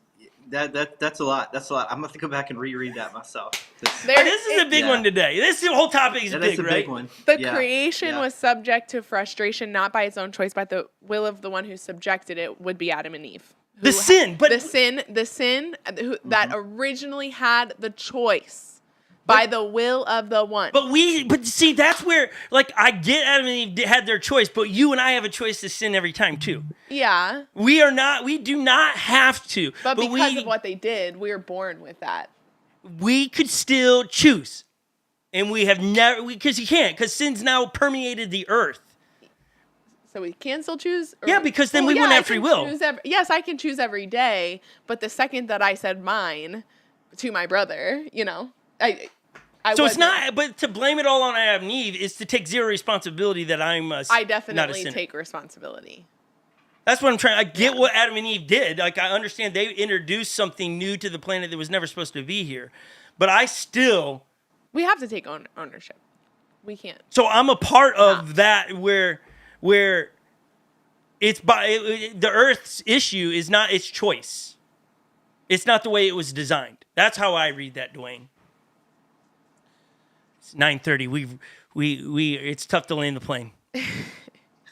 a lot. That's a lot. I'm gonna have to go back and reread that myself. This is a big one today. This whole topic is big, that's a right? big one. The creation was subject to frustration, not by its own choice, but the will of the one who subjected it would be Adam and Eve. The sin that originally had the choice. By the will of the one. But see, that's where, like, I get Adam and Eve had their choice, but you and I have a choice to sin every time too. Yeah. We do not have to. But because of what they did, we were born with that. We could still choose. And we have never, because you can't, because sin's now permeated the earth. So we can still choose? Yeah, because then we wouldn't have free will. Yes, I can choose every day, but the second that I said mine to my brother, so it's not, but to blame it all on Adam and Eve is to take zero responsibility that I definitely take responsibility. That's what I'm trying. I get what Adam and Eve did. Like, I understand they introduced something new to the planet that was never supposed to be here, but we have to take ownership. We can't. So I'm a part of that where it's the Earth's issue is not its choice. It's not the way it was designed. That's how I read that, Dwayne. 9:30. It's tough to land the plane.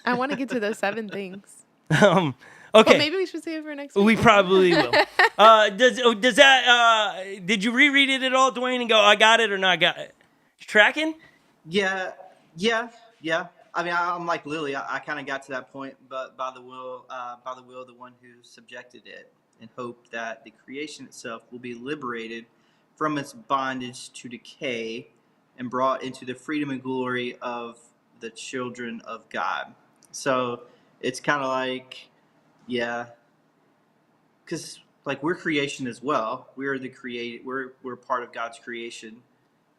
I want to get to those 7 things. Okay. But maybe we should save it for next week. We probably will. Does that? Did you reread it at all, Dwayne, and go, I got it or not got it? You tracking? Yeah. I mean, I'm like Lily. I kind of got to that point, but by the will of the one who subjected it, in hope that the creation itself will be liberated from its bondage to decay and brought into the freedom and glory of the children of God. So it's kind of like, because like we're creation as well. We're we're part of God's creation.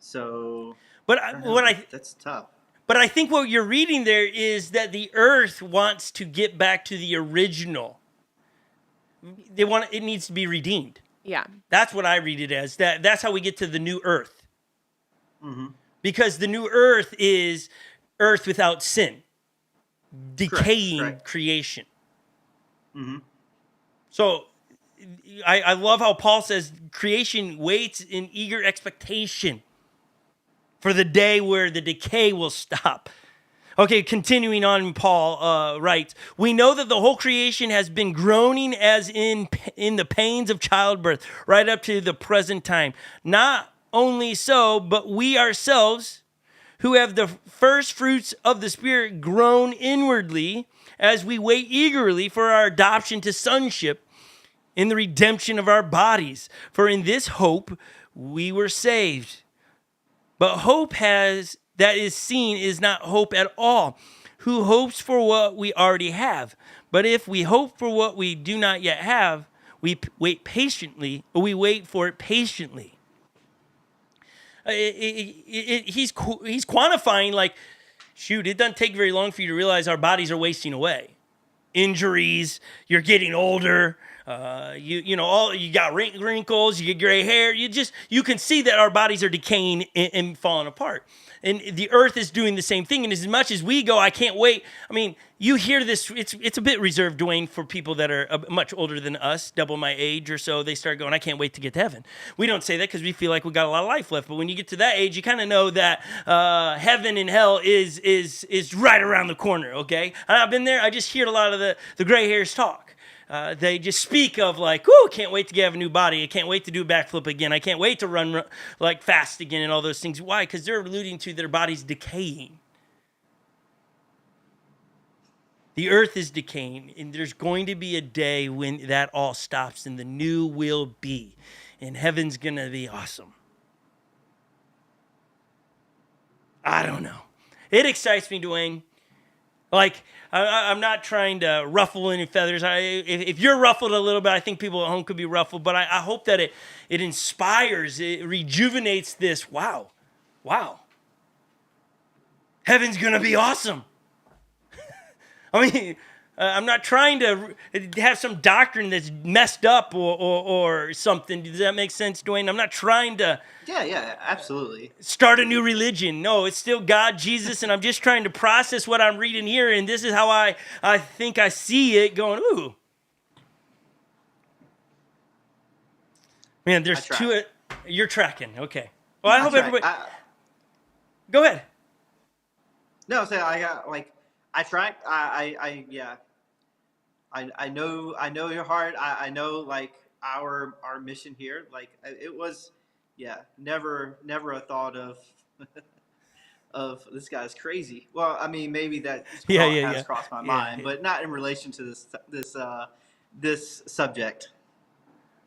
So, that's tough. But I think what you're reading there is that the earth wants to get back to the original. It needs to be redeemed. Yeah. That's what I read it as. That's how we get to the new earth. Mm-hmm. Because the new earth is earth without sin, decaying creation. Mm-hmm. So I love how Paul says creation waits in eager expectation for the day where the decay will stop. Okay, continuing on, Paul writes, we know that the whole creation has been groaning as in the pains of childbirth right up to the present time. Not only so, but we ourselves, who have the first fruits of the Spirit, groan inwardly as we wait eagerly for our adoption to sonship in the redemption of our bodies. For in this hope we were saved. But hope that is seen is not hope at all. Who hopes for what we already have? But if we hope for what we do not yet have, we wait for it patiently. He's quantifying, like, shoot, it doesn't take very long for you to realize our bodies are wasting away. Injuries, you're getting older, you got wrinkles, you get gray hair. You can see that our bodies are decaying and falling apart. And the earth is doing the same thing. And as much as we go, I can't wait. I mean, you hear this, it's a bit reserved, Dwayne, for people that are much older than us, double my age or so. They start going, I can't wait to get to heaven. We don't say that because we feel like we got a lot of life left. But when you get to that age, you kind of know that heaven and hell is right around the corner, okay? And I've been there. I just hear a lot of the gray hairs talk. They just speak of like, "Ooh, can't wait to have a new body. I can't wait to do a backflip again. I can't wait to run like fast again," and all those things. Why? Because they're alluding to their bodies decaying. The earth is decaying, and there's going to be a day when that all stops, and the new will be, and heaven's gonna be awesome. I don't know. It excites me, Dwayne. Like, I'm not trying to ruffle any feathers. If you're ruffled a little bit, I think people at home could be ruffled. But I hope that it inspires, it rejuvenates this. Wow. Heaven's going to be awesome. I mean, I'm not trying to have some doctrine that's messed up or something. Does that make sense, Dwayne? I'm not trying to... Yeah, absolutely. Start a new religion. No, it's still God, Jesus, and I'm just trying to process what I'm reading here, and this is how I think I see it going, ooh. Man, there's two... You're tracking. Okay. Well, I hope everybody... Go ahead. No, so I got, like... I track. Yeah. I know your heart. I know like our mission here. Like it was, yeah. Never a thought of of this guy's crazy. Well, I mean maybe that has crossed my mind, but not in relation to this subject.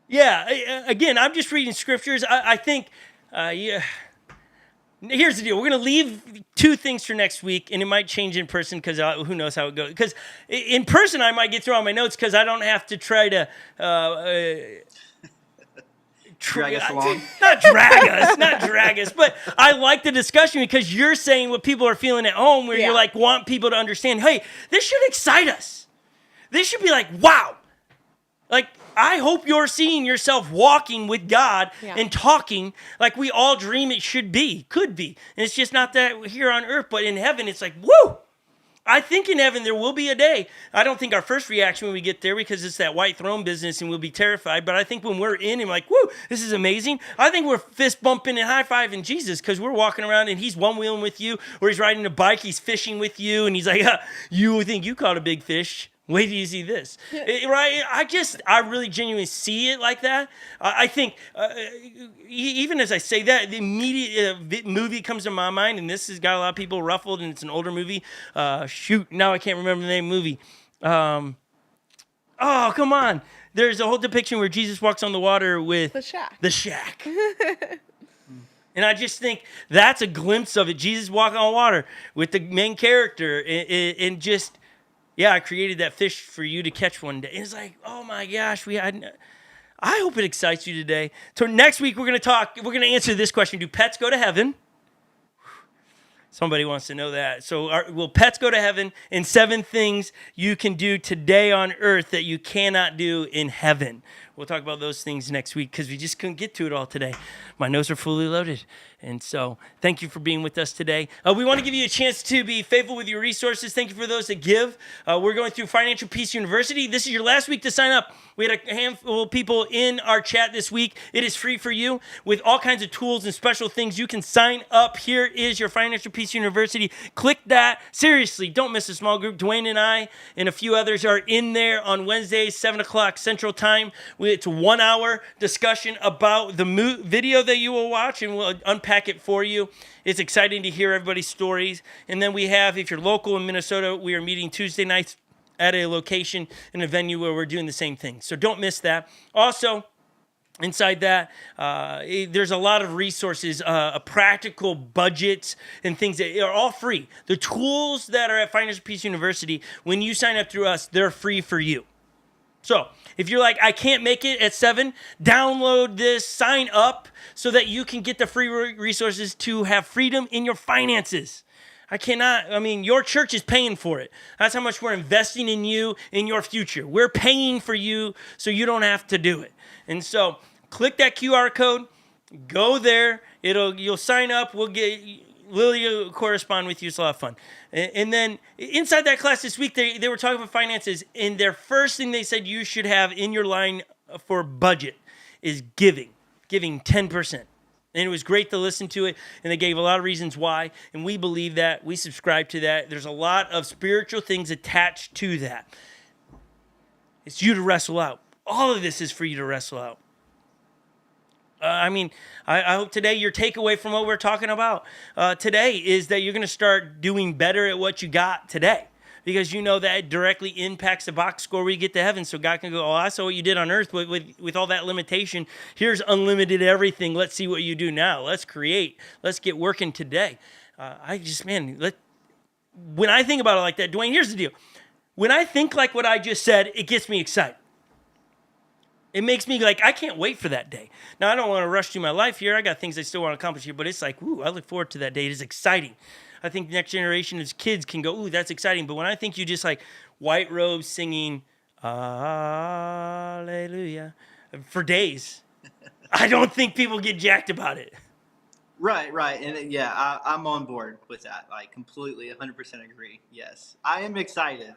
Yeah. Again, I'm just reading scriptures. I think. Here's the deal. We're going to leave two things for next week, and it might change in person because who knows how it goes. Because in person, I might get through all my notes because I don't have to try to... drag us along. Not drag us, but I like the discussion because you're saying what people are feeling at home where you like want people to understand, hey, this should excite us. This should be like, wow. Like, I hope you're seeing yourself walking with God and talking like we all dream it could be. And it's just not that here on earth, but in heaven, it's like, woo! I think in heaven there will be a day. I don't think our first reaction when we get there because it's that white throne business and we'll be terrified. But I think when we're in and like, woo, this is amazing. I think we're fist bumping and high fiving Jesus because we're walking around and he's one wheeling with you, or he's riding a bike, he's fishing with you, and he's like, you think you caught a big fish. Wait till you see this, right? I really genuinely see it like that. I think, even as I say that, the immediate movie comes to my mind, and this has got a lot of people ruffled, and it's an older movie. Now I can't remember the name of the movie. Oh, come on. There's a whole depiction where Jesus walks on the water with... The Shack. And I just think that's a glimpse of it. Jesus walking on water with the main character, and just... Yeah, I created that fish for you to catch one day. And it's like, oh my gosh, I hope it excites you today. So next week we're going to answer this question. Do pets go to heaven? Somebody wants to know that. So will pets go to heaven? And 7 things you can do today on earth that you cannot do in heaven. We'll talk about those things next week because we just couldn't get to it all today. My notes are fully loaded. And so thank you for being with us today. We want to give you a chance to be faithful with your resources. Thank you for those that give. We're going through Financial Peace University. This is your last week to sign up. We had a handful of people in our chat this week. It is free for you with all kinds of tools and special things. You can sign up. Here is your Financial Peace University. Click that. Seriously, don't miss a small group. Dwayne and I and a few others are in there on Wednesdays, 7 o'clock Central Time. It's a 1 hour discussion about the video that you will watch, and we'll unpack it for you. It's exciting to hear everybody's stories. And then we have, if you're local in Minnesota, we are meeting Tuesday nights at a location in a venue where we're doing the same thing. So don't miss that. Also, inside that, there's a lot of resources, practical budgets and things that are all free. The tools that are at Financial Peace University, when you sign up through us, they're free for you. So if you're like, I can't make it at 7, download this, sign up so that you can get the free resources to have freedom in your finances. Your church is paying for it. That's how much we're investing in you, in your future. We're paying for you so you don't have to do it. And so click that QR code, go there. You'll sign up. Lily will correspond with you. It's a lot of fun. And then inside that class this week, they were talking about finances. And their first thing they said you should have in your line for budget is giving 10%. And it was great to listen to it. And they gave a lot of reasons why. And we believe that. We subscribe to that. There's a lot of spiritual things attached to that. It's you to wrestle out. All of this is for you to wrestle out. I hope today your takeaway from what we're talking about today is that you're going to start doing better at what you got today, because you know that directly impacts the box score when you get to heaven. So God can go, I saw what you did on earth with all that limitation. Here's unlimited everything. Let's see what you do now. Let's create. Let's get working today. When I think about it like that, Dwayne, here's the deal. When I think like what I just said, it gets me excited. It makes me like, I can't wait for that day. Now, I don't want to rush through my life here. I got things I still want to accomplish here, but it's like, I look forward to that day. It is exciting. I think the next generation of kids can go, that's exciting. But when I think you just like white robes singing, hallelujah, for days, I don't think people get jacked about it. Right. And I'm on board with that. Like, completely, 100% agree. Yes. I am excited.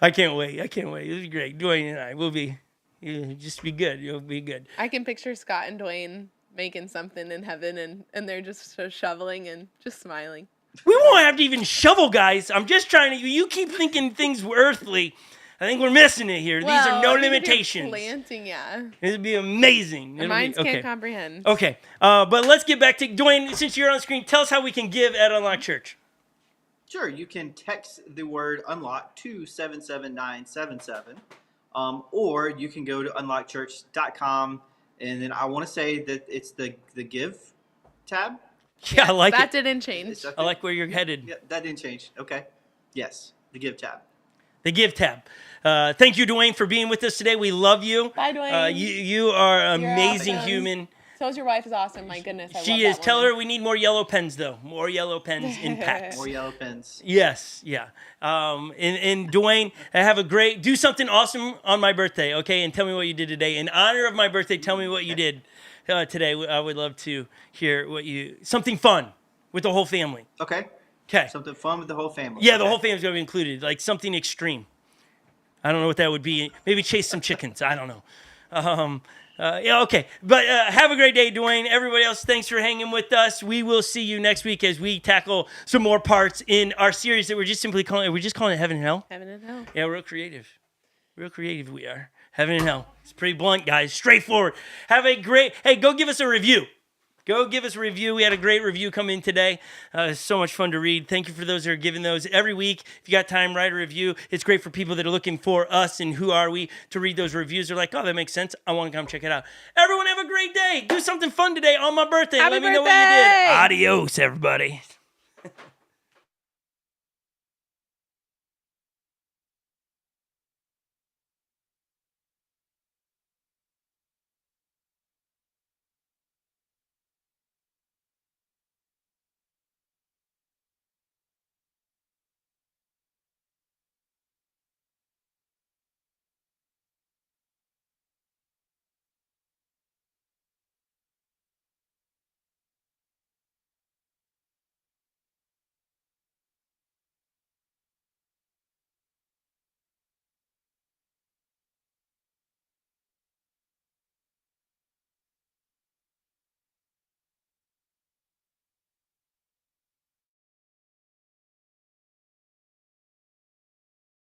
I can't wait. It'll be great. Dwayne and I will be, just be good. You'll be good. I can picture Scott and Dwayne making something in heaven, and they're just shoveling and just smiling. We won't have to even shovel, guys. I'm just trying to, you keep thinking things were earthly. I think we're missing it here. These are no limitations. Planting, yeah. It'd be amazing. Our minds can't comprehend. Okay. But let's get back to, Dwayne, since you're on screen, tell us how we can give at Unlock Church. Sure, you can text the word unlock to 77977, or you can go to unlockchurch.com, and then I want to say that it's the give tab. Yeah, I like it. That didn't change. I like where you're headed. Yeah, that didn't change. Okay. Yes, the give tab. The give tab. Thank you, Dwayne, for being with us today. We love you. Bye, Dwayne. You are an amazing human. So's your wife is awesome. My goodness, I she love is. that Tell woman. her we need more yellow pens, though. More yellow pens in packs. More yellow pens. Yes, yeah. And Dwayne, do something awesome on my birthday, okay? And tell me what you did today. In honor of my birthday, tell me what you did today. I would love to hear something fun with the whole family. Okay. Okay. Something fun with the whole family. Yeah, the whole family's going to be included, like something extreme. I don't know what that would be. Maybe chase some chickens. I don't know. Okay. But have a great day, Dwayne. Everybody else, thanks for hanging with us. We will see you next week as we tackle some more parts in our series that we're just calling it Heaven and Hell. Heaven and Hell. Yeah, real creative. Real creative we are. Heaven and Hell. It's pretty blunt, guys. Straightforward. Hey, go give us a review. Go give us a review. We had a great review come in today. It's so much fun to read. Thank you for those that are giving those every week. If you got time, write a review. It's great for people that are looking for us and who are we to read those reviews. They're like, oh, that makes sense. I want to come check it out. Everyone have a great day. Do something fun today on my birthday. Happy Let me birthday. know what you did. Adios, everybody.